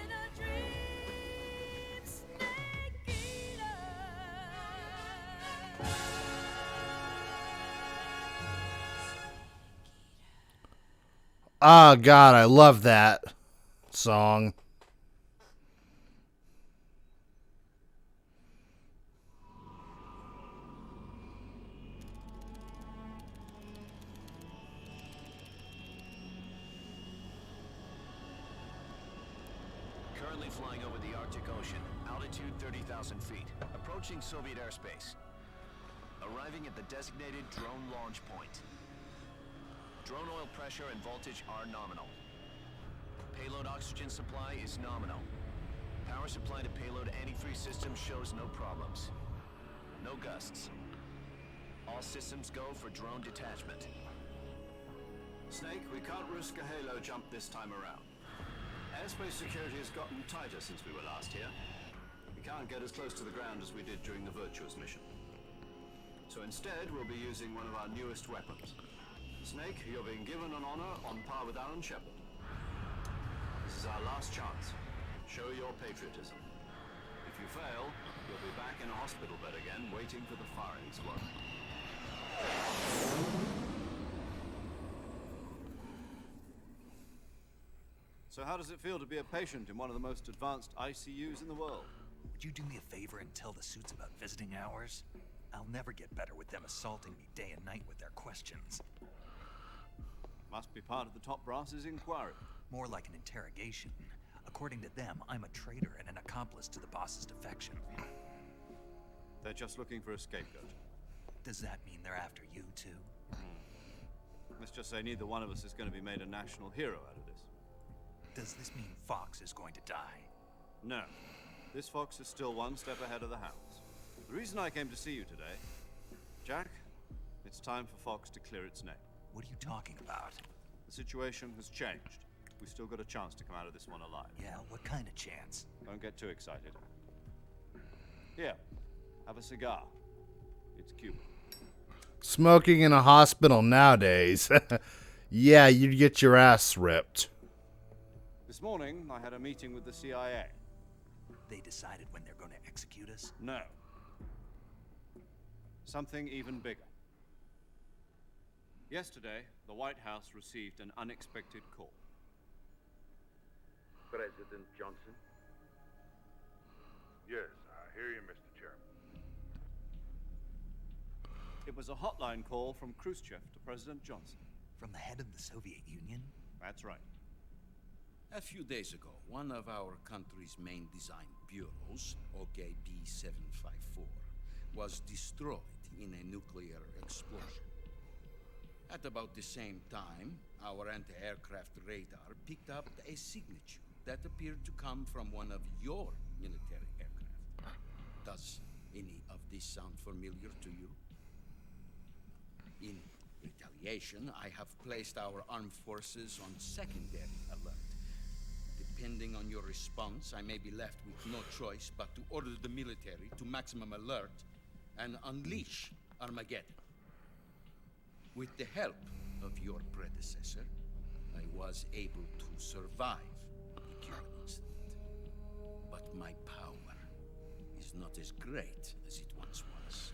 in a dream, snake eater. Ah, God, I love that song. Currently flying over the Arctic Ocean, altitude 30,000 feet, approaching Soviet airspace. Arriving at the designated drone launch point. Drone oil pressure and voltage are nominal. Payload oxygen supply is nominal. Power supply to payload antifreeze system shows no problems. No gusts. All systems go for drone detachment. Snake, we can't risk a halo jump this time around. Airspace security has gotten tighter since we were last here. We can't get as close to the ground as we did during the Virtuous mission. So instead, we'll be using one of our newest weapons. Snake, you're being given an honor on par with Alan Shepard. This is our last chance. Show your patriotism. If you fail, you'll be back in a hospital bed again, waiting for the firing squad. So how does it feel to be a patient in one of the most advanced ICUs in the world? Would you do me a favor and tell the suits about visiting hours? I'll never get better with them assaulting me day and night with their questions. Must be part of the top brass's inquiry. More like an interrogation. According to them, I'm a traitor and an accomplice to the boss's defection. They're just looking for a scapegoat. Does that mean they're after you, too? Let's just say neither one of us is going to be made a national hero out of this. Does this mean Fox is going to die? No. This Fox is still one step ahead of the Hounds. The reason I came to see you today, Jack, it's time for Fox to clear its name. What are you talking about? The situation has changed. We've still got a chance to come out of this one alive. Yeah, what kind of chance? Don't get too excited. Here, have a cigar. It's Cuban. Smoking in a hospital nowadays. Yeah, you'd get your ass ripped. This morning, I had a meeting with the CIA. They decided when they're going to execute us? No. Something even bigger. Yesterday, the White House received an unexpected call. President Johnson? Yes, I hear you, Mr. Chairman. It was a hotline call from Khrushchev to President Johnson. From the head of the Soviet Union? That's right. A few days ago, one of our country's main design bureaus, OKB-754, was destroyed in a nuclear explosion. At about the same time, our anti-aircraft radar picked up a signature that appeared to come from one of your military aircraft. Does any of this sound familiar to you? In retaliation, I have placed our armed forces on secondary alert. Depending on your response, I may be left with no choice but to order the military to maximum alert and unleash Armageddon. With the help of your predecessor, I was able to survive the Cuban incident. But my power is not as great as it once was.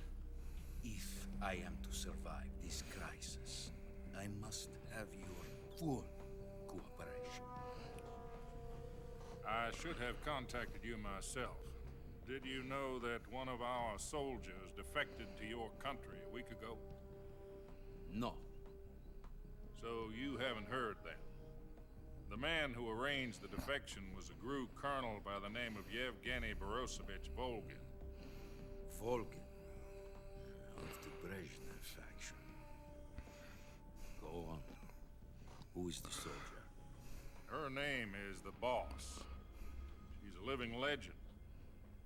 If I am to survive this crisis, I must have your full cooperation. I should have contacted you myself. Did you know that one of our soldiers defected to your country a week ago? No. So you haven't heard then. The man who arranged the defection was a GRU colonel by the name of Yevgeny Borosovich Volgin. Volgin? Of the Brezhnev faction. Go on. Who is the soldier? Her name is the Boss. She's a living legend.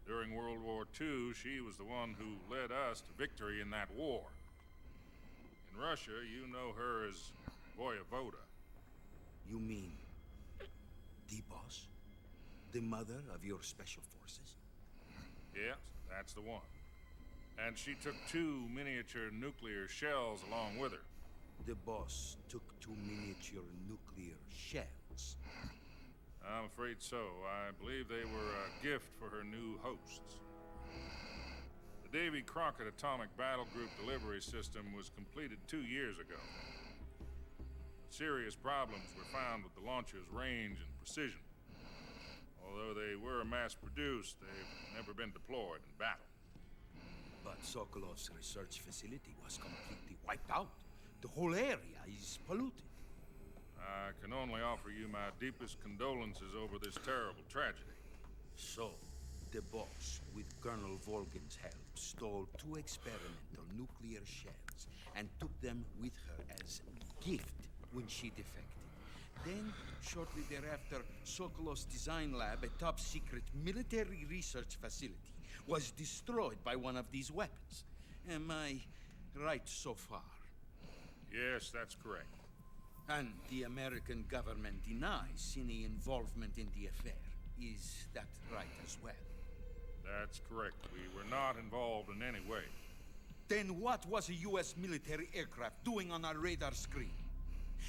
During World War II, she was the one who led us to victory in that war. In Russia, you know her as Voyevoda. You mean the Boss? The mother of your special forces? Yes, that's the one. And she took 2 miniature nuclear shells along with her. The Boss took 2 miniature nuclear shells? I'm afraid so. I believe they were a gift for her new hosts. The Davy Crockett Atomic Battle Group delivery system was completed 2 years ago. Serious problems were found with the launcher's range and precision. Although they were mass-produced, they've never been deployed in battle. But Sokolov's research facility was completely wiped out. The whole area is polluted. I can only offer you my deepest condolences over this terrible tragedy. So, the boss, with Colonel Volgin's help, stole 2 experimental nuclear shells and took them with her as gift when she defected. Then, shortly thereafter, Sokolov's design lab, a top-secret military research facility, was destroyed by one of these weapons. Am I right so far? Yes, that's correct. And the American government denies any involvement in the affair. Is that right as well? That's correct. We were not involved in any way. Then what was a U.S. military aircraft doing on our radar screen?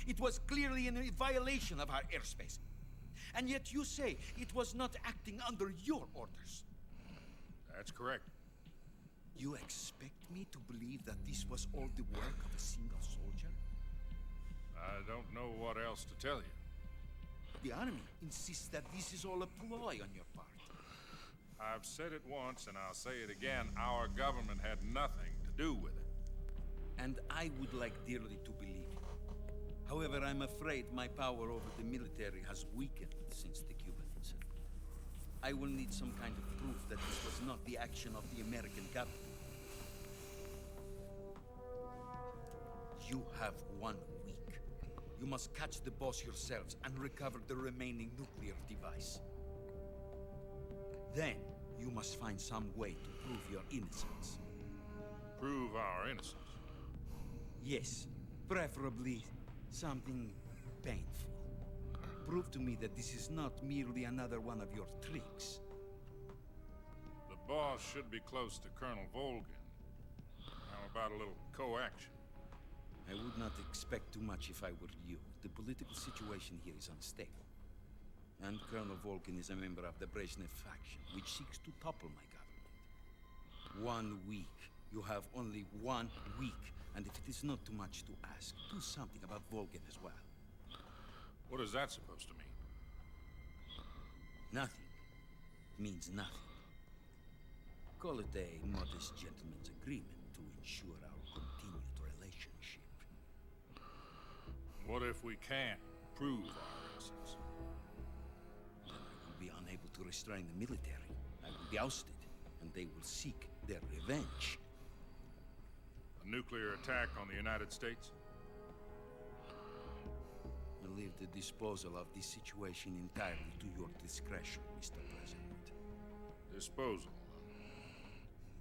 It was clearly in a violation of our airspace. And yet you say it was not acting under your orders. That's correct. You expect me to believe that this was all the work of a single soldier? I don't know what else to tell you. The Army insists that this is all a ploy on your part. I've said it once and I'll say it again. Our government had nothing to do with it. And I would like dearly to believe it. However, I'm afraid my power over the military has weakened since the Cuban incident. I will need some kind of proof that this was not the action of the American government. You have 1 week. You must catch the boss yourselves and recover the remaining nuclear device. Then, you must find some way to prove your innocence. Prove our innocence? Yes, preferably something painful. Prove to me that this is not merely another one of your tricks. The boss should be close to Colonel Volgin. How about a little co-action? I would not expect too much if I were you. The political situation here is unstable. And Colonel Volgin is a member of the Brezhnev faction, which seeks to topple my government. 1 week. You have only 1 week. And if it is not too much to ask, do something about Volgin as well. What is that supposed to mean? Nothing. Means nothing. Call it a modest gentleman's agreement to ensure our continued relationship. What if we can't prove our innocence? Then I will be unable to restrain the military. I will be ousted, and they will seek their revenge. A nuclear attack on the United States? I leave the disposal of this situation entirely to your discretion, Mr. President. Disposal?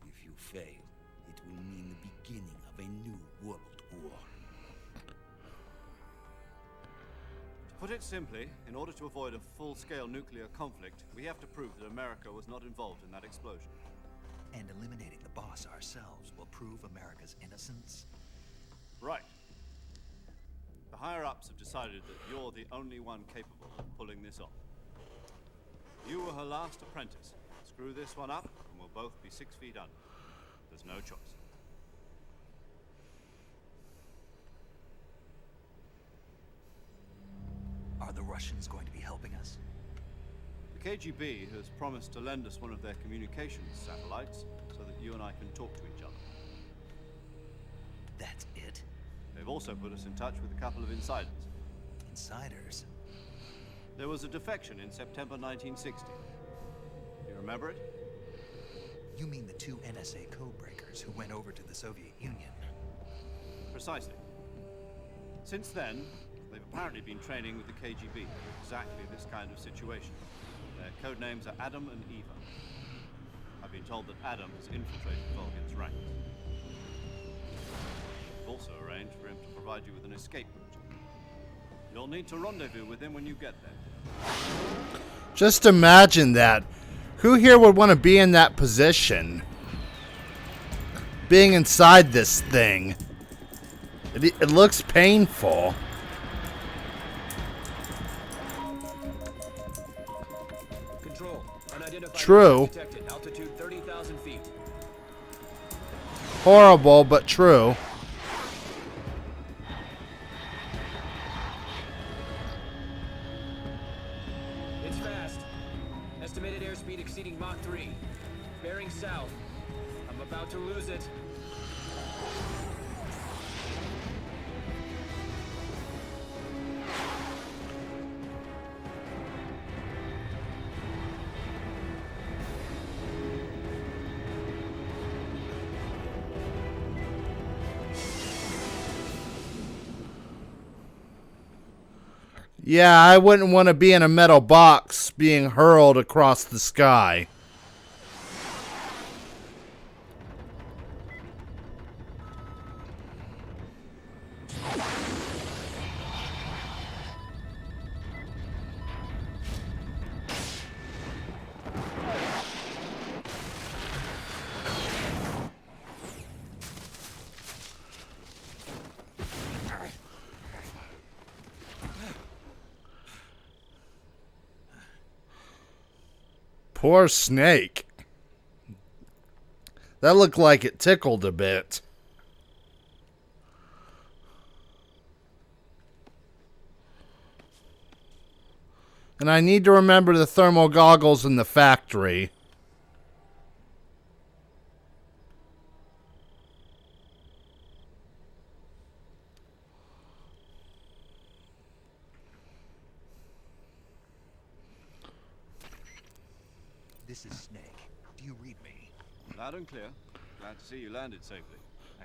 If you fail, it will mean the beginning of a new world war. To put it simply, in order to avoid a full-scale nuclear conflict, we have to prove that America was not involved in that explosion. And eliminating the boss ourselves will prove America's innocence? Right. The higher-ups have decided that you're the only one capable of pulling this off. You were her last apprentice. Screw this one up, and we'll both be 6 feet under. There's no choice. Are the Russians going to be helping us? The KGB has promised to lend us one of their communications satellites so that you and I can talk to each other. That's it? They've also put us in touch with a couple of insiders. Insiders? There was a defection in September 1960. You remember it? You mean the 2 NSA codebreakers who went over to the Soviet Union? Precisely. Since then, they've apparently been training with the KGB for exactly this kind of situation. Their code names are Adam and Eva. I've been told that Adam has infiltrated Volgin's ranks. We've also arranged for him to provide you with an escape route. You'll need to rendezvous with him when you get there. Just imagine that. Who here would want to be in that position? Being inside this thing. It looks painful. Control. Unidentified True. detected. Altitude 30,000 feet. Horrible, but true. It's fast. Estimated airspeed exceeding Mach 3. Bearing south. I'm about to lose it. Yeah, I wouldn't want to be in a metal box being hurled across the sky. Poor Snake. That looked like it tickled a bit. And I need to remember the thermal goggles in the factory. This is Snake. Do you read me? Loud and clear. Glad to see you landed safely.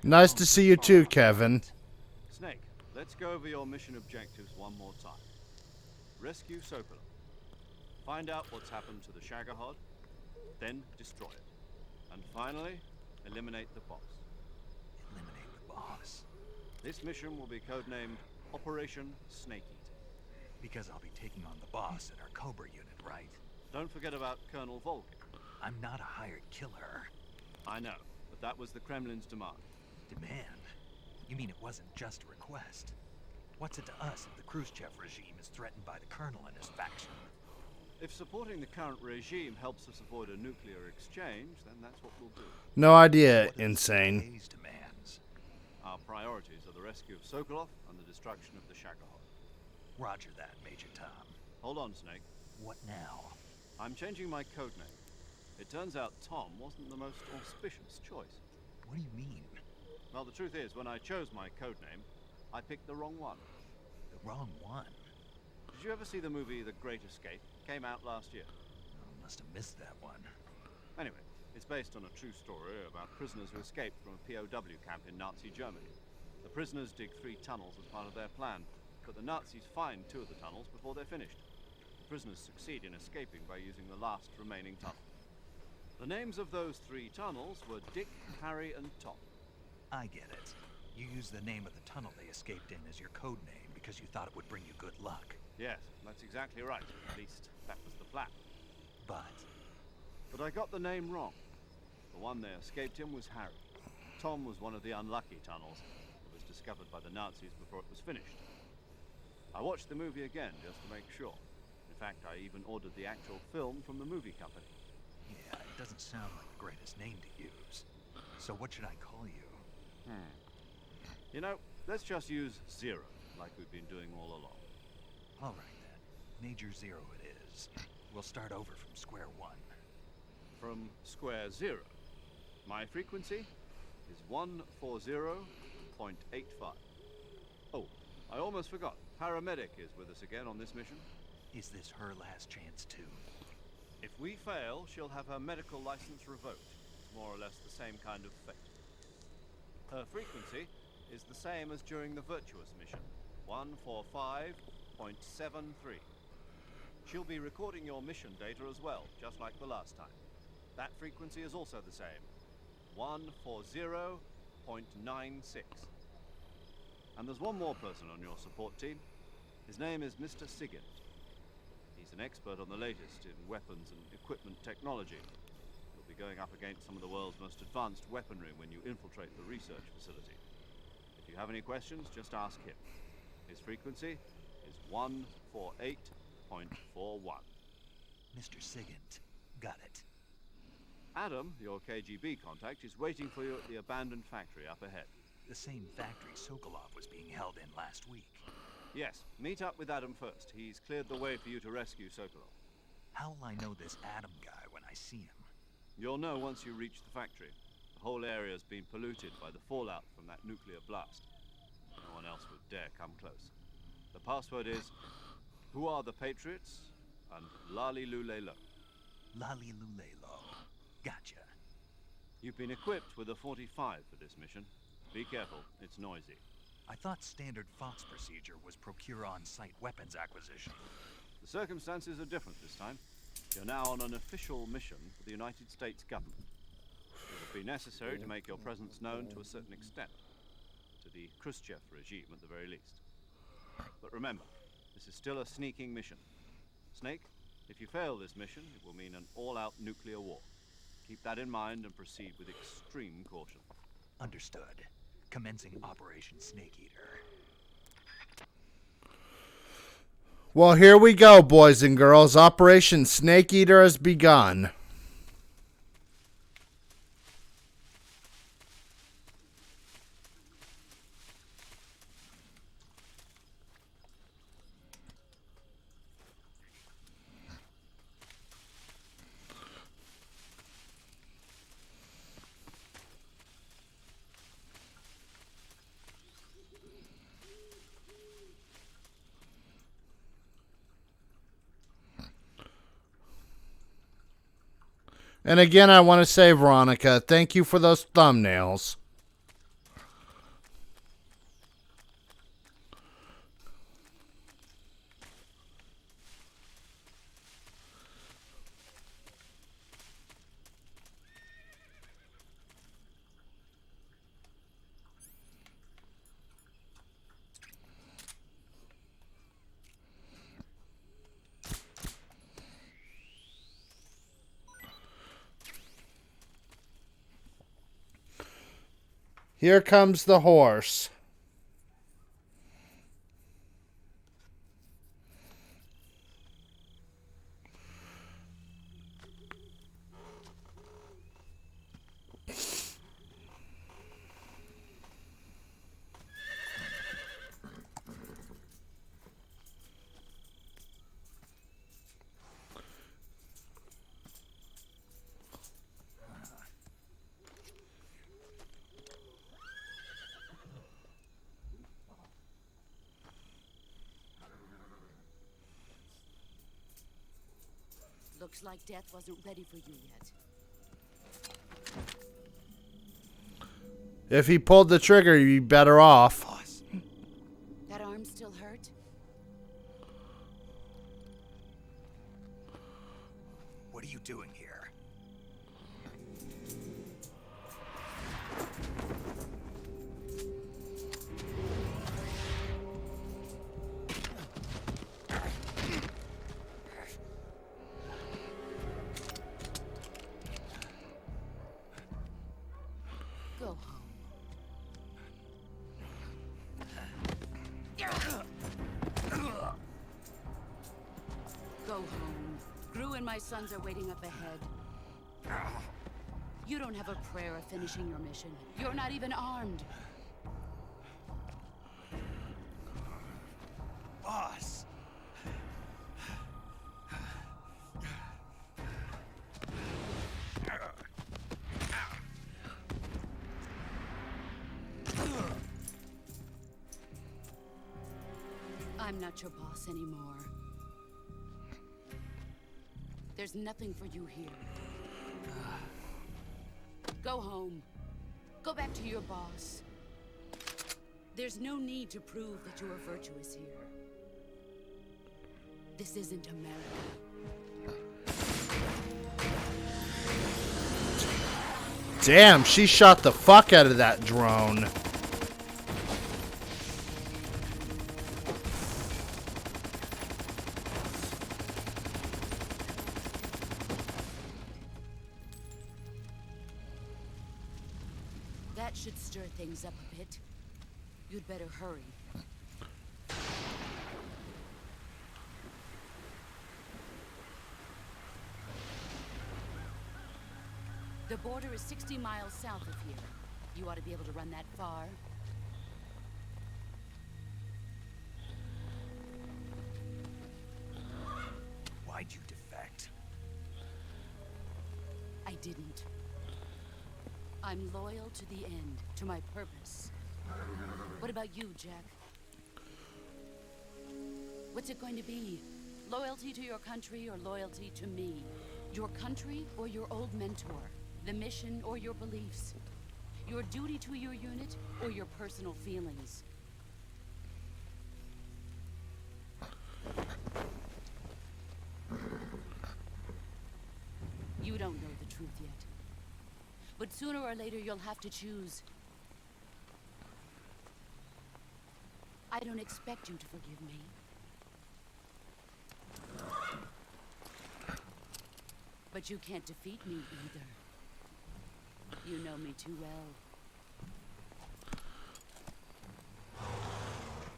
Nice to see you too, Kevin. Snake, let's go over your mission objectives one more time. Rescue Sokolov. Find out what's happened to the Shagohod, then destroy it. And finally, eliminate the boss. Eliminate the boss? This mission will be codenamed Operation Snake Eater. Because I'll be taking on the boss in our Cobra unit, right? Don't forget about Colonel Volkin. I'm not a hired killer. I know, but that was the Kremlin's demand. Demand? You mean it wasn't just a request? What's it to us if the Khrushchev regime is threatened by the Colonel and his faction? If supporting the current regime helps us avoid a nuclear exchange, then that's what we'll do. No idea, insane. Today's demands. Our priorities are the rescue of Sokolov and the destruction of the Shagohod. Roger that, Major Tom. Hold on, Snake. What now? I'm changing my codename. It turns out Tom wasn't the most auspicious choice. What do you mean? Well, the truth is, when I chose my codename, I picked the wrong one. The wrong one? Did you ever see the movie The Great Escape? Came out last year. I must have missed that one. Anyway, it's based on a true story about prisoners who escaped from a POW camp in Nazi Germany. The prisoners dig 3 tunnels as part of their plan, but the Nazis find 2 of the tunnels before they're finished. The prisoners succeed in escaping by using the last remaining tunnel. The names of those 3 tunnels were Dick, Harry, and Tom. I get it. You used the name of the tunnel they escaped in as your code name because you thought it would bring you good luck. Yes, that's exactly right. At least, that was the plan. But I got the name wrong. The one they escaped in was Harry. Tom was one of the unlucky tunnels. It was discovered by the Nazis before it was finished. I watched the movie again just to make sure. In fact, I even ordered the actual film from the movie company. yeah, it doesn't sound like the greatest name to use. So what should I call you? You know, let's just use Zero, like we've been doing all along. All right then. Major Zero it is. We'll start over from square one. From square 0. My frequency is 140.85. Oh, I almost forgot. Paramedic is with us again on this mission. Is this her last chance too? If we fail, she'll have her medical license revoked. It's more or less the same kind of fate. Her frequency is the same as during the Virtuous mission, 145.73. She'll be recording your mission data as well, just like the last time. That frequency is also the same, 140.96. And there's one more person on your support team. His name is Mr. Sigint. He's an expert on the latest in weapons and equipment technology. You'll be going up against some of the world's most advanced weaponry when you infiltrate the research facility. If you have any questions, just ask him. His frequency is 148.41. Mr. Sigint. Got it. Adam, your KGB contact, is waiting for you at the abandoned factory up ahead. The same factory Sokolov was being held in last week. Yes, meet up with Adam first. He's cleared the way for you to rescue Sokolov. How'll I know this Adam guy when I see him? You'll know once you reach the factory. The whole area's been polluted by the fallout from that nuclear blast. No one else would dare come close. The password is, "Who are the Patriots?" and Lali Lule Lo. Lali Lule Lo. Gotcha. You've been equipped with a 45 for this mission. Be careful, it's noisy. I thought standard Fox procedure was procure on-site weapons acquisition. The circumstances are different this time. You're now on an official mission for the United States government. It will be necessary to make your presence known to a certain extent. To the Khrushchev regime at the very least. But remember, this is still a sneaking mission. Snake, if you fail this mission, it will mean an all-out nuclear war. Keep that in mind and proceed with extreme caution. Understood. Commencing Operation Snake Eater. Well, here we go, boys and girls. Operation Snake Eater has begun. And again, I want to say, Veronica, thank you for those thumbnails. Here comes the horse. Looks like death wasn't ready for you yet. If he pulled the trigger, you'd be better off. That arm still hurt? What are you doing here? Go home. Go home. Gru and my sons are waiting up ahead. You don't have a prayer of finishing your mission. You're not even armed. Boss! I'm not your boss anymore. There's nothing for you here. Go home. Go back to your boss. There's no need to prove that you are virtuous here. This isn't America. Damn, she shot the fuck out of that drone. That should stir things up a bit. You'd better hurry. The border is 60 miles south of here. You ought to be able to run that far. Why'd you defect? I didn't. I'm loyal to the end, to my purpose. What about you, Jack? What's it going to be? Loyalty to your country or loyalty to me? Your country or your old mentor? The mission or your beliefs? Your duty to your unit or your personal feelings? don't know the truth yet. But sooner or later, you'll have to choose. I don't expect you to forgive me. But you can't defeat me either. You know me too well.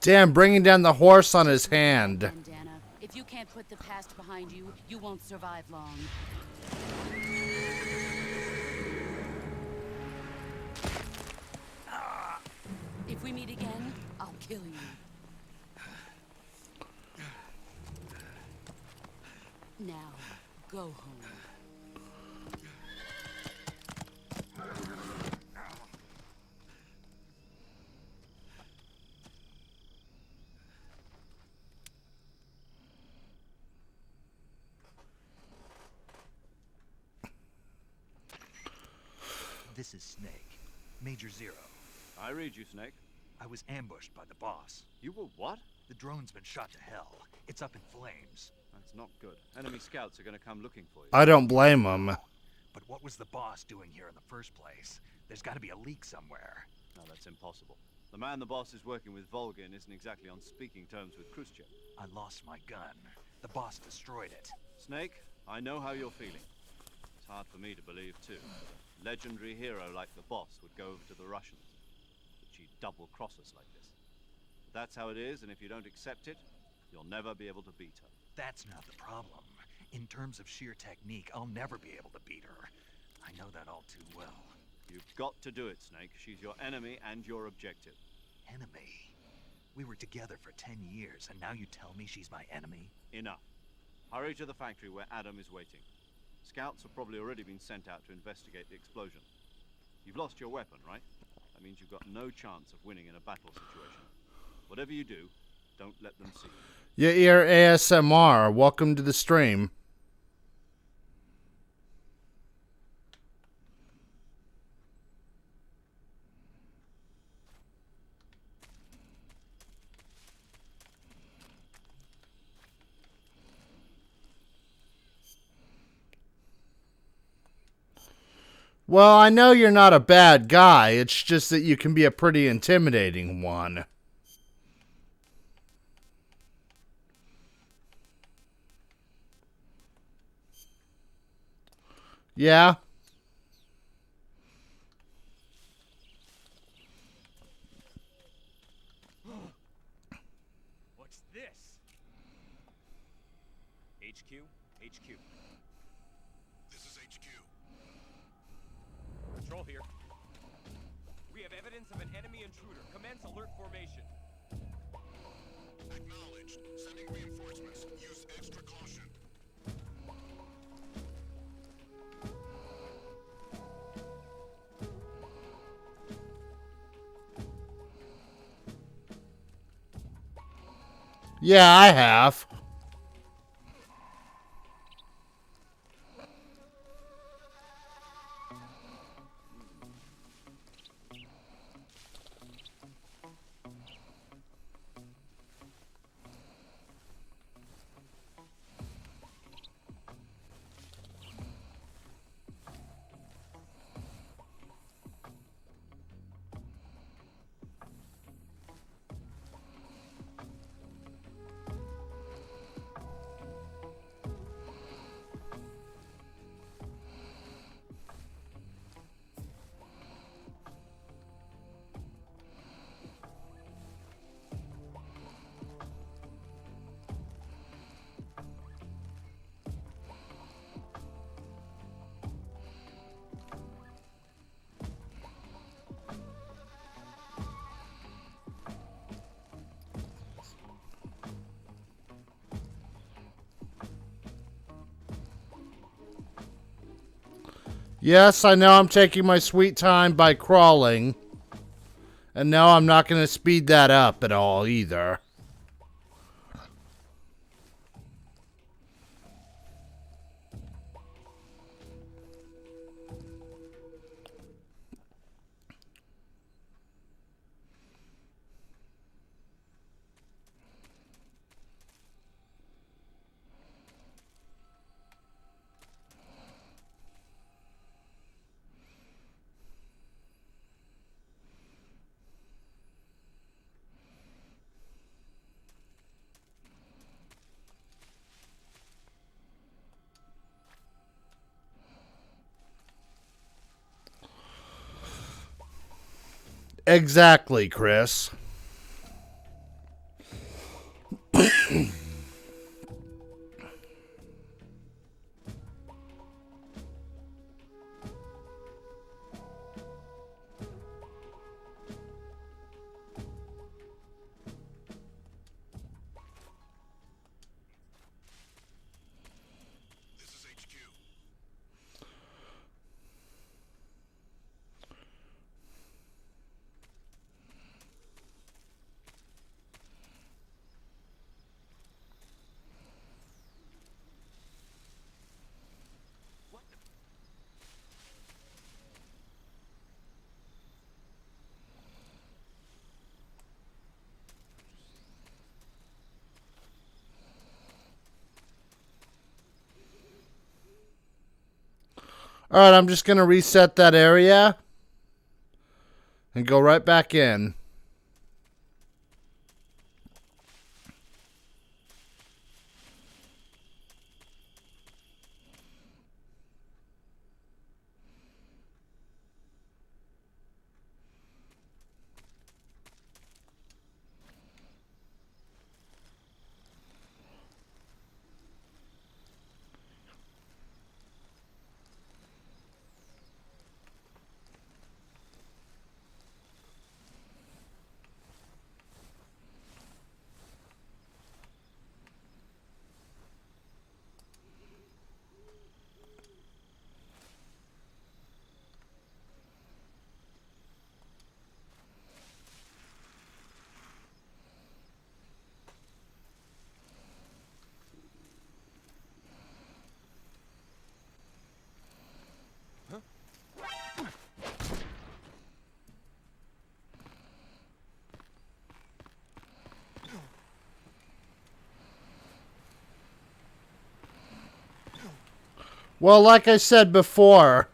Damn, bringing down the horse on his hand. Bandana, if you can't put the past behind you, you won't survive long. If we meet again, I'll kill you. Now, go home. This is Snake. Major Zero. I read you, Snake. I was ambushed by the boss. You were what? The drone's been shot to hell. It's up in flames. That's not good. Enemy scouts are going to come looking for you. I don't blame him. But what was the boss doing here in the first place? There's got to be a leak somewhere. No, that's impossible. The man the boss is working with, Volgin, isn't exactly on speaking terms with Khrushchev. I lost my gun. The boss destroyed it. Snake, I know how you're feeling. It's hard for me to believe, too. A legendary hero like the boss would go over to the Russians. But she'd double-cross us like this. But that's how it is, and if you don't accept it, you'll never be able to beat her. That's not the problem. In terms of sheer technique, I'll never be able to beat her. I know that all too well. You've got to do it, Snake. She's your enemy and your objective. Enemy? We were together for 10 years, and now you tell me she's my enemy? Enough. Hurry to the factory where Adam is waiting. Scouts have probably already been sent out to investigate the explosion. You've lost your weapon, right? That means you've got no chance of winning in a battle situation. Whatever you do, don't let them see you. Your ear ASMR. Welcome to the stream. Well, I know you're not a bad guy. It's just that you can be a pretty intimidating one. Yeah? What's this? HQ? HQ. This is HQ. Control here. We have evidence of an enemy intruder. Commence alert formation. Acknowledged. Sending reinforcements. Use extra caution. Yeah, I have. Yes, I know I'm taking my sweet time by crawling. And no, I'm not going to speed that up at all either. Exactly, Chris. Alright, I'm just going to reset that area and go right back in. Well, like I said before,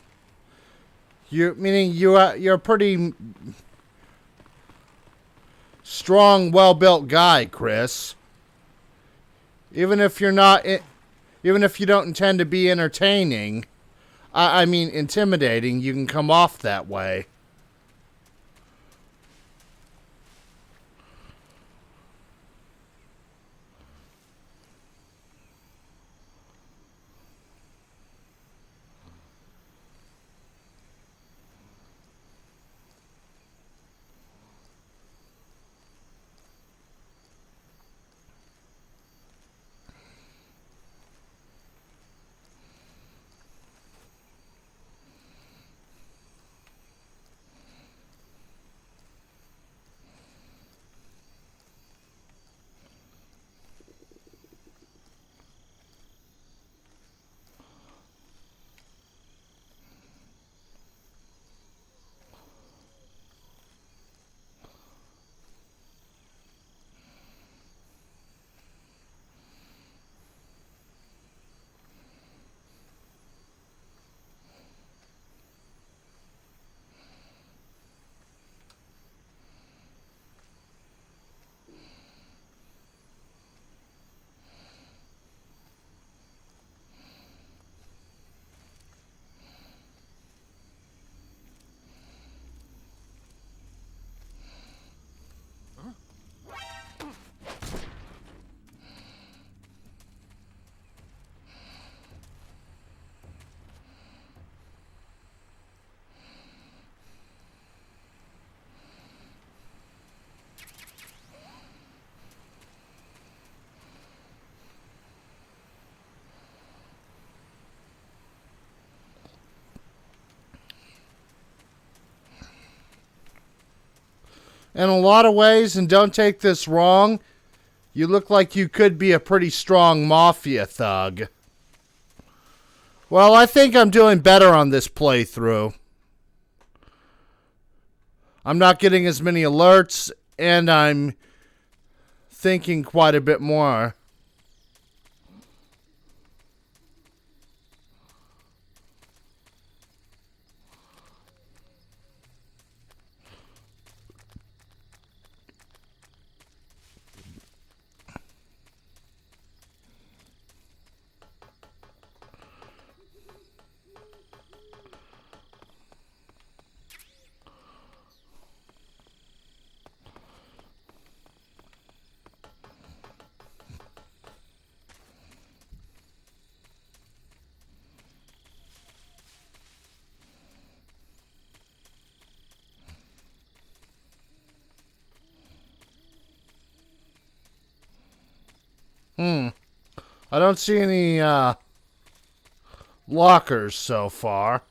you're a pretty strong, well-built guy, Chris. Even if you don't intend to be entertaining, I mean intimidating, you can come off that way. In a lot of ways, and don't take this wrong, you look like you could be a pretty strong mafia thug. Well, I think I'm doing better on this playthrough. I'm not getting as many alerts, and I'm thinking quite a bit more. I don't see any lockers so far.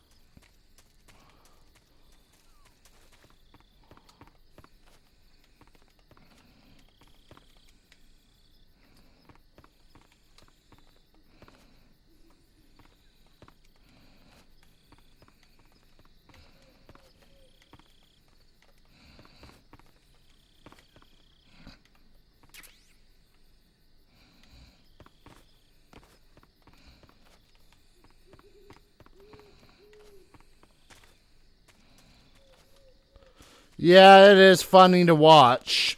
Yeah, it is funny to watch.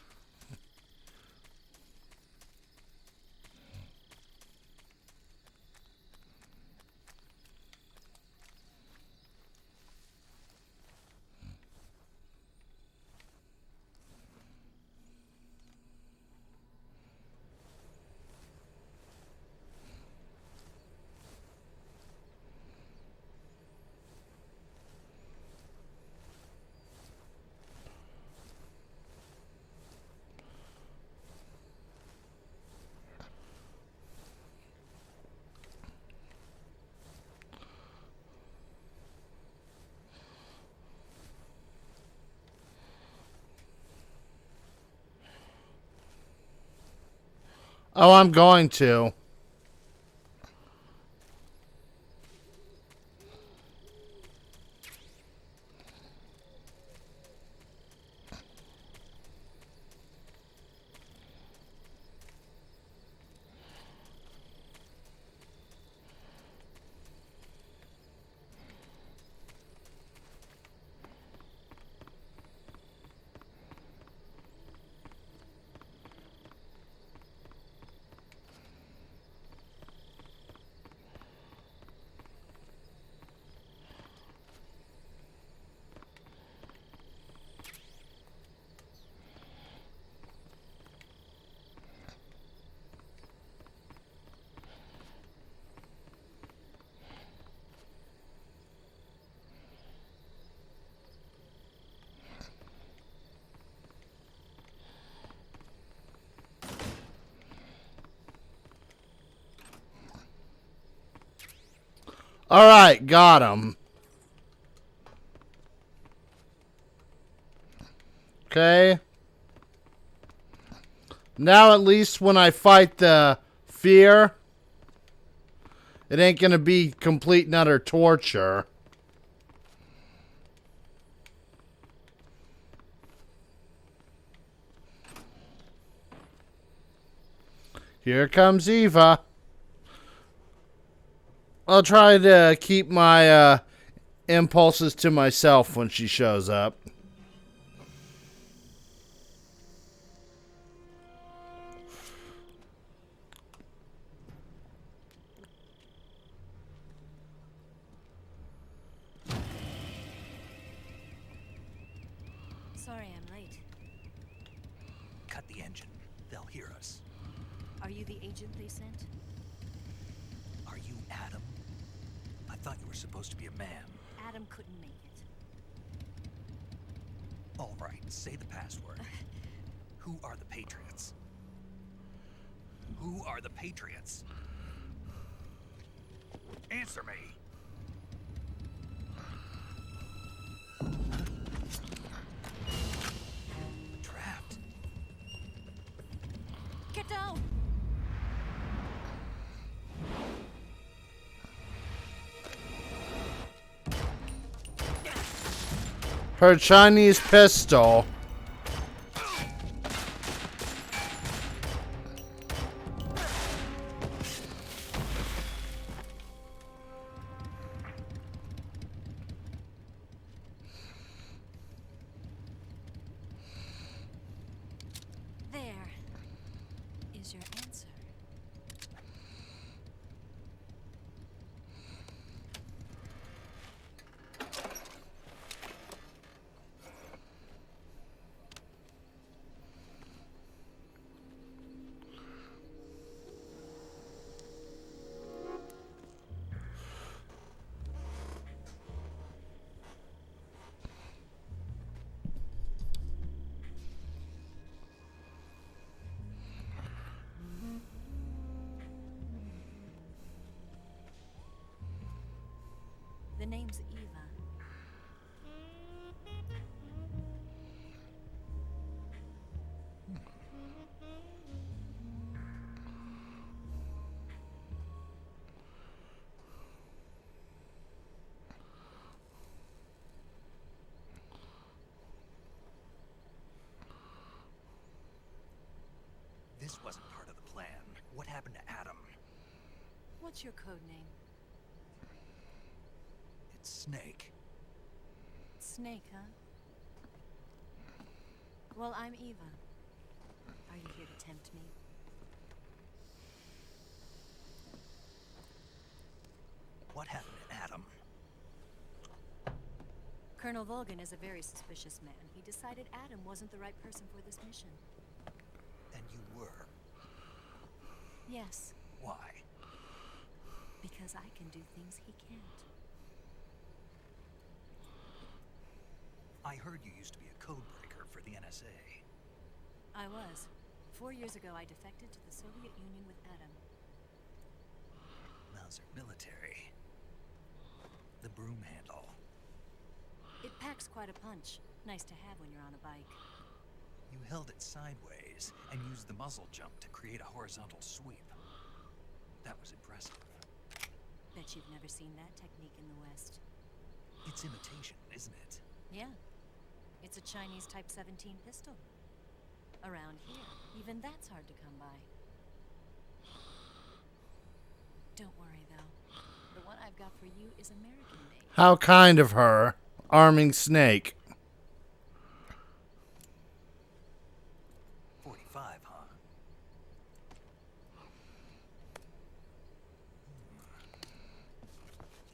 Oh, I'm going to. All right, got him. Okay. Now at least when I fight the fear, it ain't gonna be complete and utter torture. Here comes Eva. I'll try to keep my impulses to myself when she shows up. Sorry I'm late. Cut the engine. They'll hear us. Are you the agent they sent? Are you Adam? I thought you were supposed to be a man. Adam couldn't make it. All right, say the password. Who are the Patriots? Who are the Patriots? Answer me. Trapped. Get down! Her Chinese pistol. There is your answer. name's Eva. This wasn't part of the plan. What happened to Adam? What's your code name? It's Snake. Snake, huh? Well, I'm Eva. Are you here to tempt me? What happened to Adam? Colonel Volgan is a very suspicious man. He decided Adam wasn't the right person for this mission. And you were. Yes, Why? because I can do things he can't. I heard you used to be a code breaker for the NSA. I was. 4 years ago, I defected to the Soviet Union with Adam. Mauser military. The broom handle. It packs quite a punch. Nice to have when you're on a bike. You held it sideways and used the muzzle jump to create a horizontal sweep. That was impressive. Bet you've never seen that technique in the West. It's imitation, isn't it? Yeah. It's a Chinese Type 17 pistol. Around here, even that's hard to come by. Don't worry, though. The one I've got for you is American-made. How kind of her, arming Snake. 45, huh?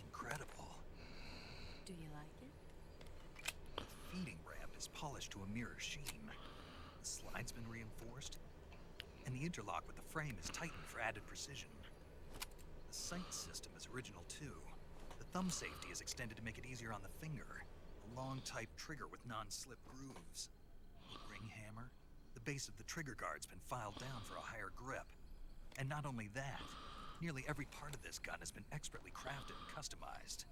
Incredible. Do you like it? The feeding ramp is polished to a mirror sheen. The slide's been reinforced, and the interlock with the frame is tightened for added precision. The sight system is original too. The thumb safety is extended to make it easier on the finger. A long type trigger with non-slip grooves. The ring hammer. The base of the trigger guard's been filed down for a higher grip. And not only that, nearly every part of this gun has been expertly crafted and customized.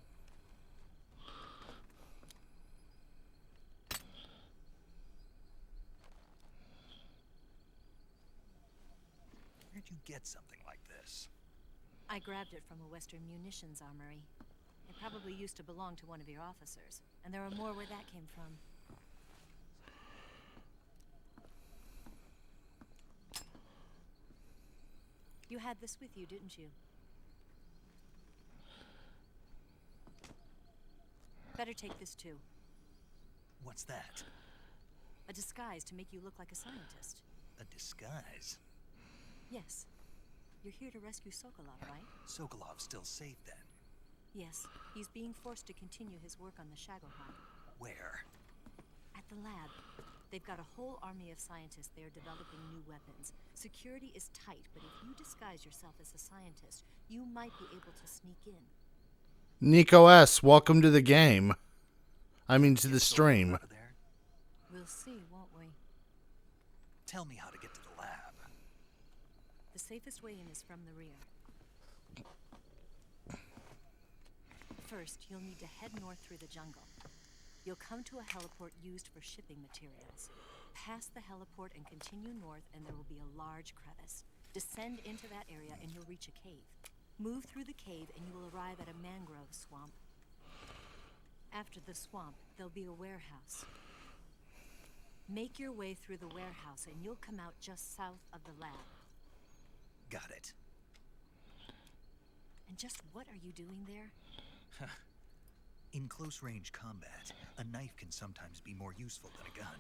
Where'd you get something like this? I grabbed it from a Western munitions armory. It probably used to belong to one of your officers, and there are more where that came from. You had this with you, didn't you? Better take this too. What's that? A disguise to make you look like a scientist. A disguise? Yes. You're here to rescue Sokolov, right? Sokolov's still safe then. Yes. He's being forced to continue his work on the Shagohod. Where? At the lab. They've got a whole army of scientists there developing new weapons. Security is tight, but if you disguise yourself as a scientist, you might be able to sneak in. Nico S., welcome to the game. I mean, to the stream. We'll see, won't we? Tell me how to get to the lab. The safest way in is from the rear. First, you'll need to head north through the jungle. You'll come to a heliport used for shipping materials. Pass the heliport and continue north, and there will be a large crevice. Descend into that area and you'll reach a cave. Move through the cave and you will arrive at a mangrove swamp. After the swamp, there'll be a warehouse. Make your way through the warehouse and you'll come out just south of the lab. Got it. And just what are you doing there? In close-range combat, a knife can sometimes be more useful than a gun.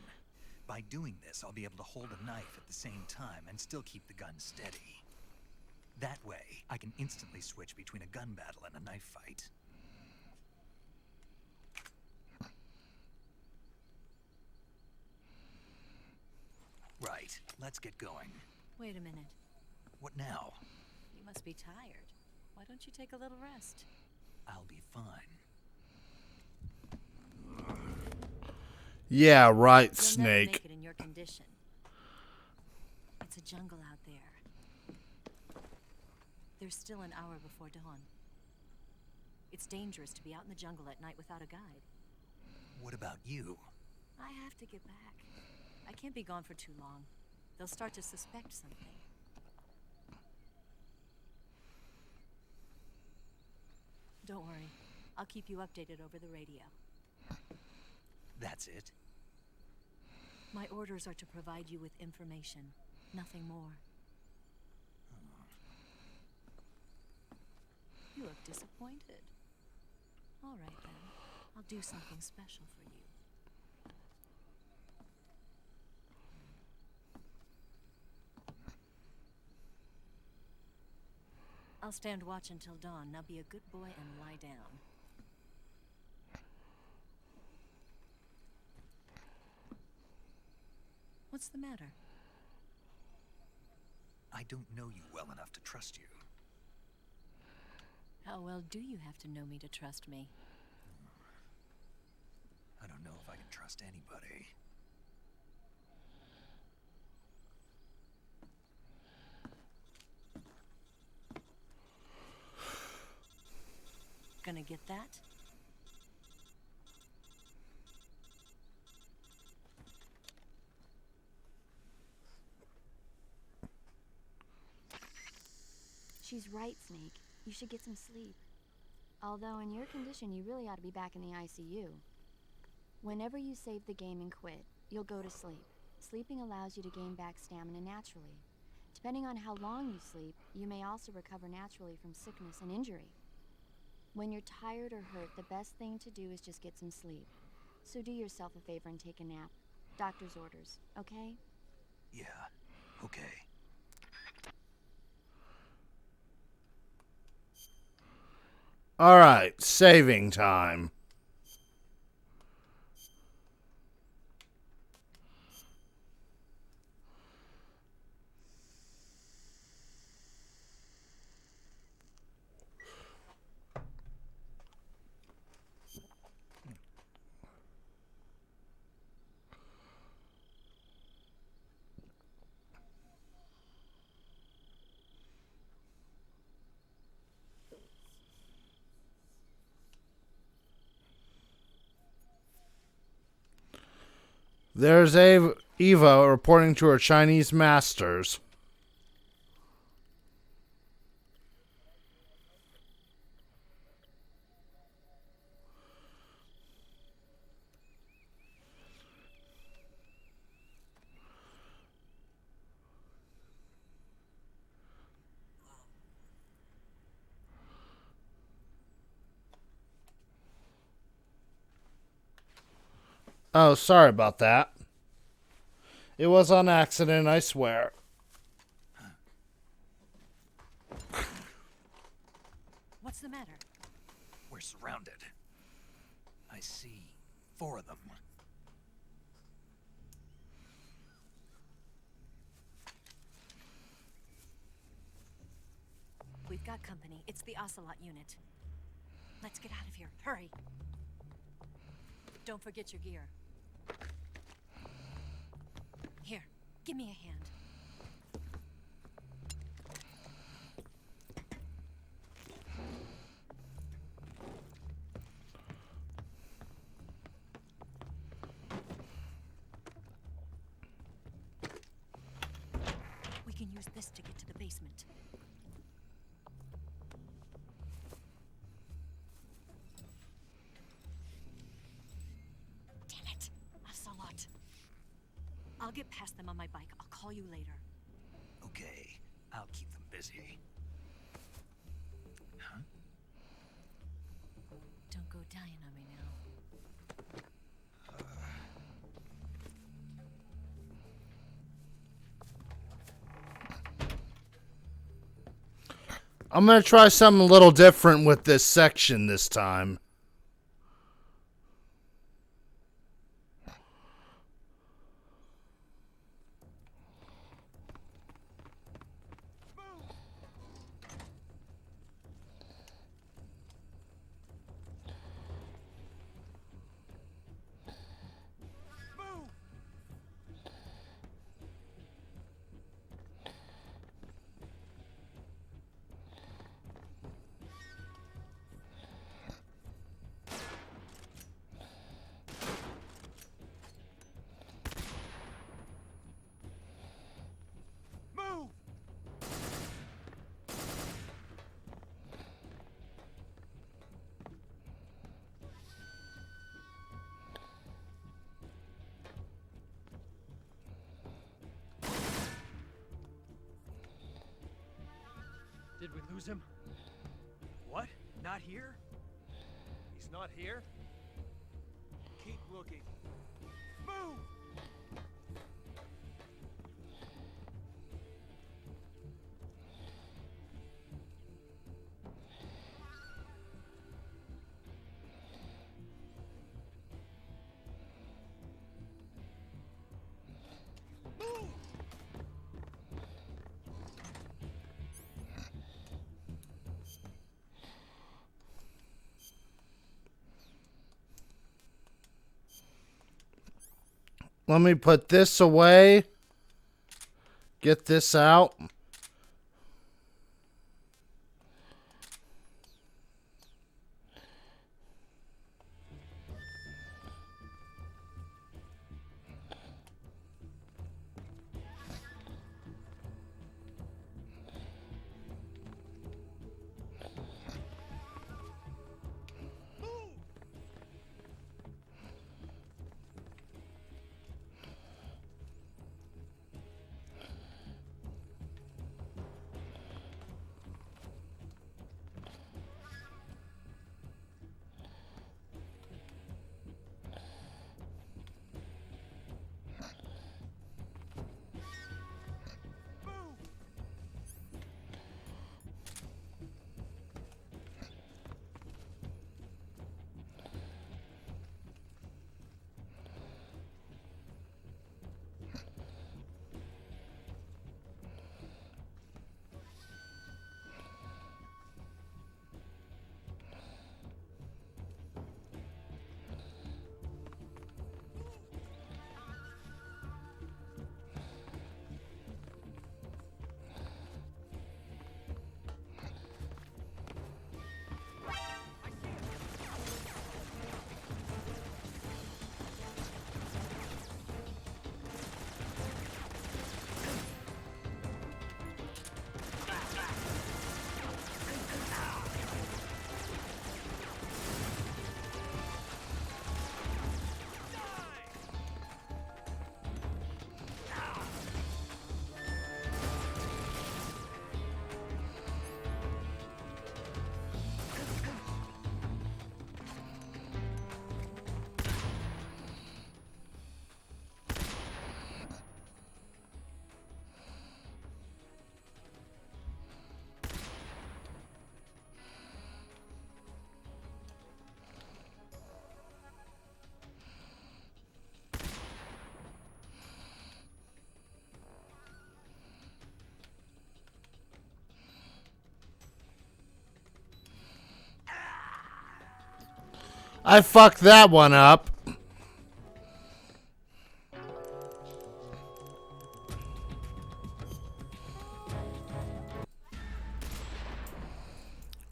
By doing this, I'll be able to hold a knife at the same time and still keep the gun steady. That way, I can instantly switch between a gun battle and a knife fight. Right, let's get going. Wait a minute. What now? You must be tired. Why don't you take a little rest? I'll be fine. Yeah, right, You'll Snake. never make it in your condition. It's a jungle out there. There's still an hour before dawn. It's dangerous to be out in the jungle at night without a guide. What about you? I have to get back. I can't be gone for too long. They'll start to suspect something. Don't worry. I'll keep you updated over the radio. That's it? My orders are to provide you with information, nothing more. You look disappointed. All right, then. I'll do something special for you. I'll stand watch until dawn. Now be a good boy and lie down. What's the matter? I don't know you well enough to trust you. How well do you have to know me to trust me? I don't know if I can trust anybody. Gonna get that? She's right, Snake. You should get some sleep. Although in your condition, you really ought to be back in the ICU. Whenever you save the game and quit, you'll go to sleep. Sleeping allows you to gain back stamina naturally. Depending on how long you sleep, you may also recover naturally from sickness and injury. When you're tired or hurt, the best thing to do is just get some sleep. So do yourself a favor and take a nap. Doctor's orders, okay? Yeah, okay. Alright, saving time. There's Eva reporting to her Chinese masters. Oh, sorry about that. It was on accident, I swear. What's the matter? We're surrounded. I see 4 of them. We've got company. It's the Ocelot unit. Let's get out of here. Hurry. Don't forget your gear. Here, give me a hand. We can use this to get to the basement. Damn it! Ocelot. I'll get past them on my bike. I'll call you later. Okay, I'll keep them busy. Huh? Don't go dying on me now. I'm going to try something a little different with this section this time. lose him? What? Not here? He's not here? Keep looking. Move! Let me put this away. Get this out. I fucked that one up.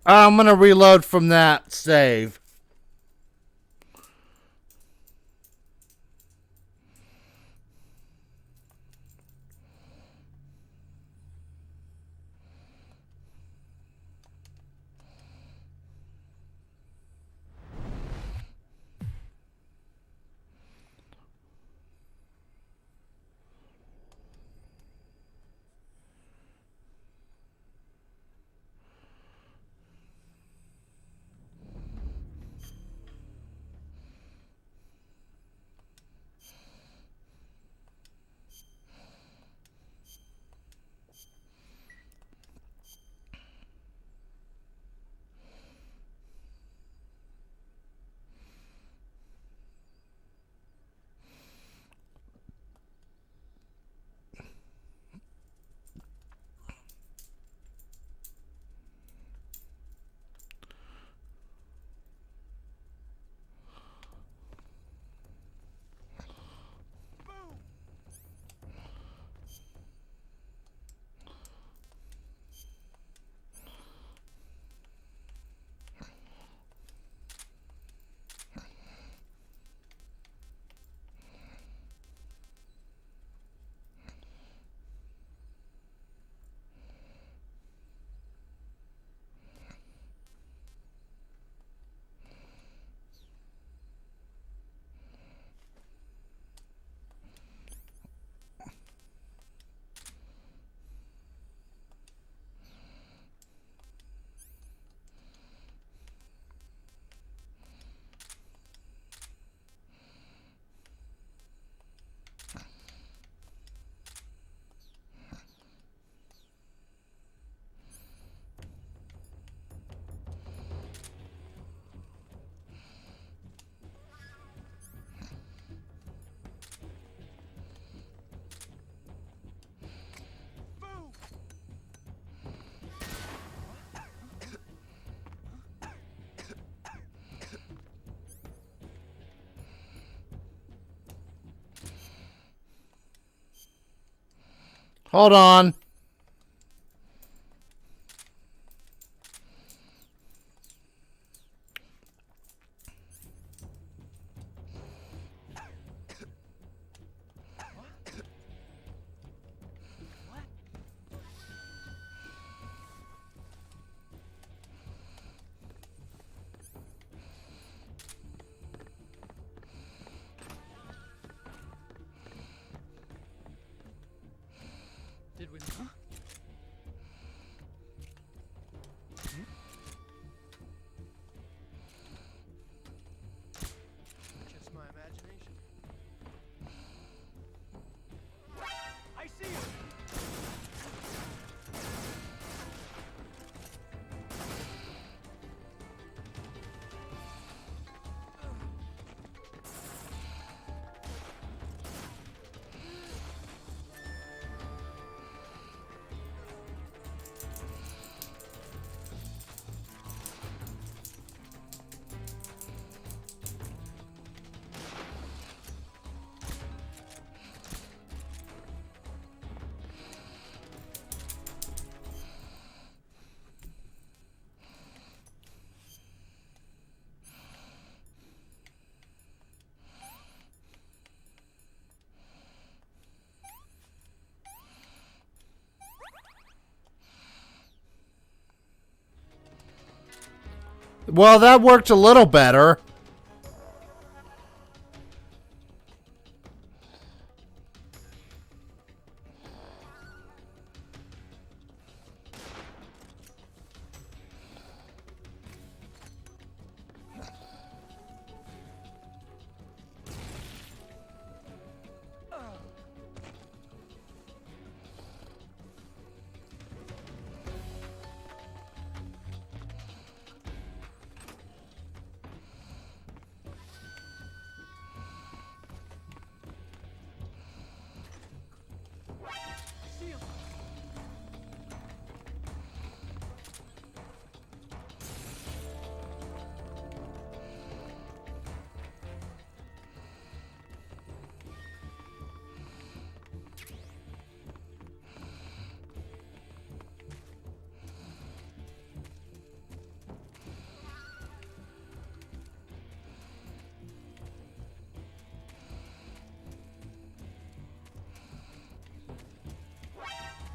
I'm gonna reload from that save. Hold on. Did we? Huh? Just my imagination. I see you. Well, that worked a little better.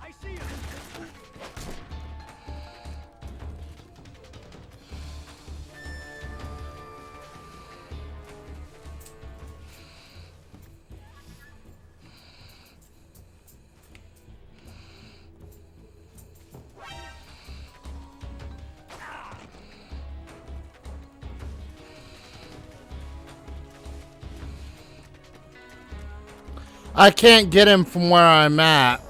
I see you. I can't get him from where I'm at.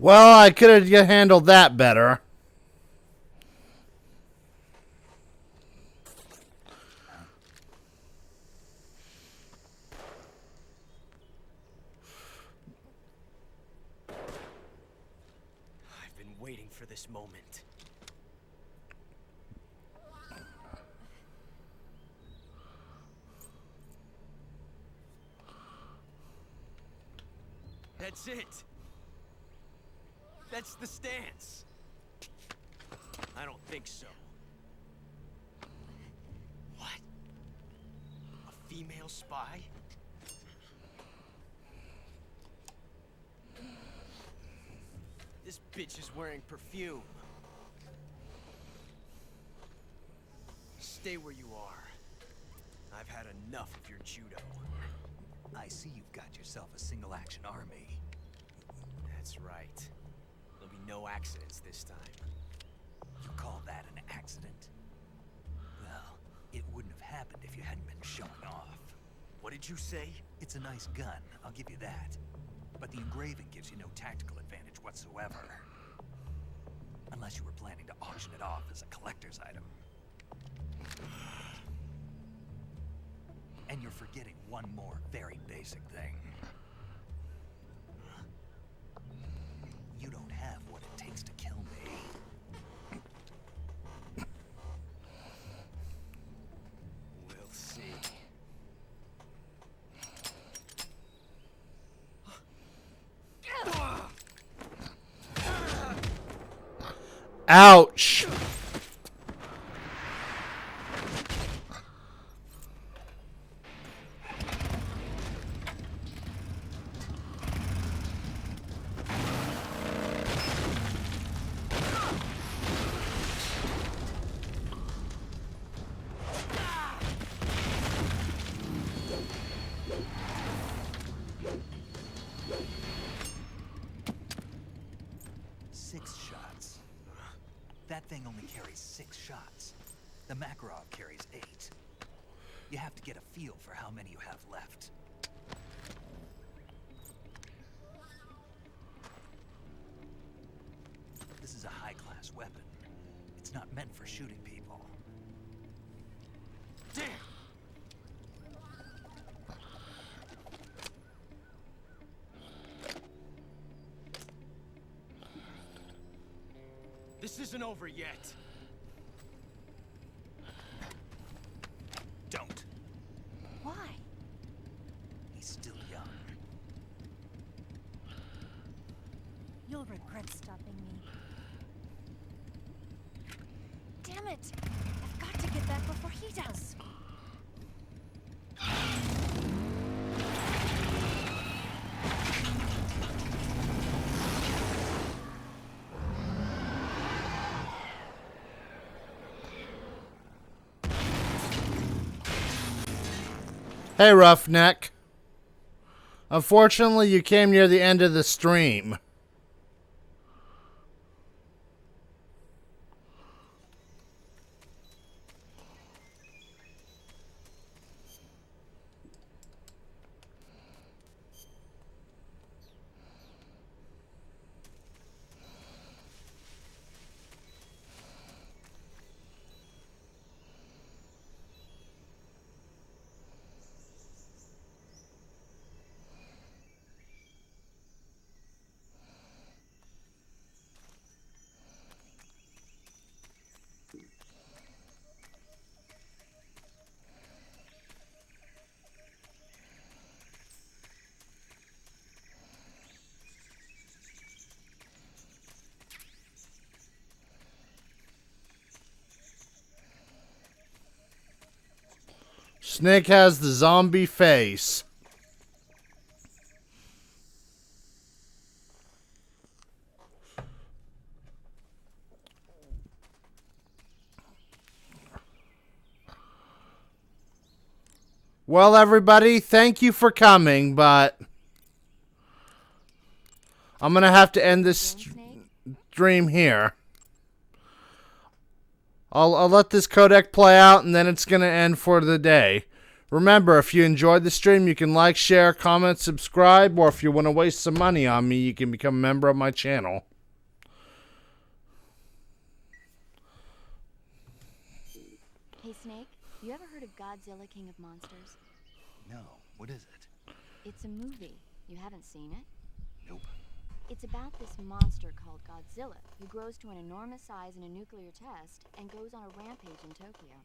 Well, I could have handled that better. I've been waiting for this moment. That's it. That's the stance. I don't think so. What? A female spy? This bitch is wearing perfume. Stay where you are. I've had enough of your judo. I see you've got yourself a single-action army. That's right. There'll be no accidents this time. You call that an accident? Well, it wouldn't have happened if you hadn't been showing off. What did you say? It's a nice gun, I'll give you that. But the engraving gives you no tactical advantage whatsoever. Unless you were planning to auction it off as a collector's item. And you're forgetting one more very basic thing. You don't have what it takes to kill me. We'll see. Ouch! That thing only carries 6 shots. The Makarov carries 8. You have to get a feel for how many you have left. This is a high-class weapon. It's not meant for shooting people. Damn! This isn't over yet. Don't. Why? He's still young. You'll regret stopping me. Damn it! I've got to get back before he does. Hey, Roughneck. Unfortunately, you came near the end of the stream. Snake has the zombie face. Well, everybody, thank you for coming, but I'm going to have to end this stream here. I'll let this codec play out, and then it's going to end for the day. Remember, if you enjoyed the stream, you can like, share, comment, subscribe, or if you want to waste some money on me, you can become a member of my channel. Hey, Snake, you ever heard of Godzilla King of Monsters? No, what is it? It's a movie. You haven't seen it? Nope. It's about this monster called Godzilla, who grows to an enormous size in a nuclear test and goes on a rampage in Tokyo.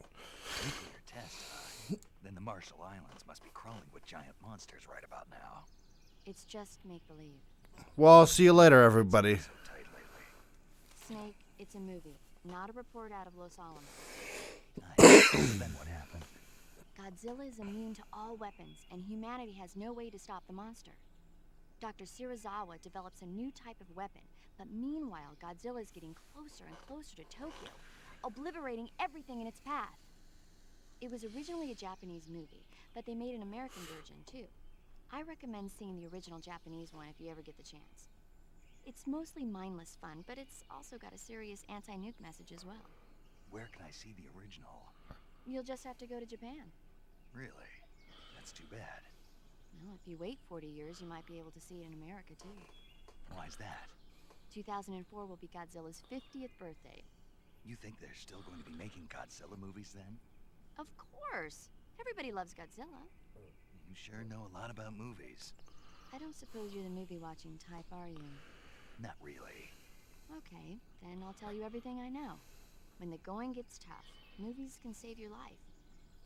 Nuclear test, huh? Then the Marshall Islands must be crawling with giant monsters right about now. It's just make-believe. Well, I'll see you later, everybody. Snake, it's a movie, not a report out of Los Alamos. Then what happened? Godzilla is immune to all weapons, and humanity has no way to stop the monster. Dr. Shirazawa develops a new type of weapon, but meanwhile, Godzilla is getting closer and closer to Tokyo, obliterating everything in its path. It was originally a Japanese movie, but they made an American version too. I recommend seeing the original Japanese one if you ever get the chance. It's mostly mindless fun, but it's also got a serious anti-nuke message as well. Where can I see the original? You'll just have to go to Japan. Really? That's too bad. Well, if you wait 40 years, you might be able to see it in America too. Why's that? 2004 will be Godzilla's 50th birthday. You think they're still going to be making Godzilla movies then? Of course! Everybody loves Godzilla. You sure know a lot about movies. I don't suppose you're the movie-watching type, are you? Not really. Okay, then I'll tell you everything I know. When the going gets tough, movies can save your life.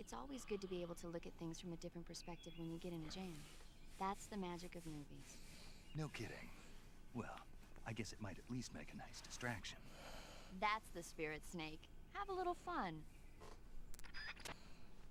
It's always good to be able to look at things from a different perspective when you get in a jam. That's the magic of movies. No kidding. Well, I guess it might at least make a nice distraction. That's the spirit, Snake. Have a little fun.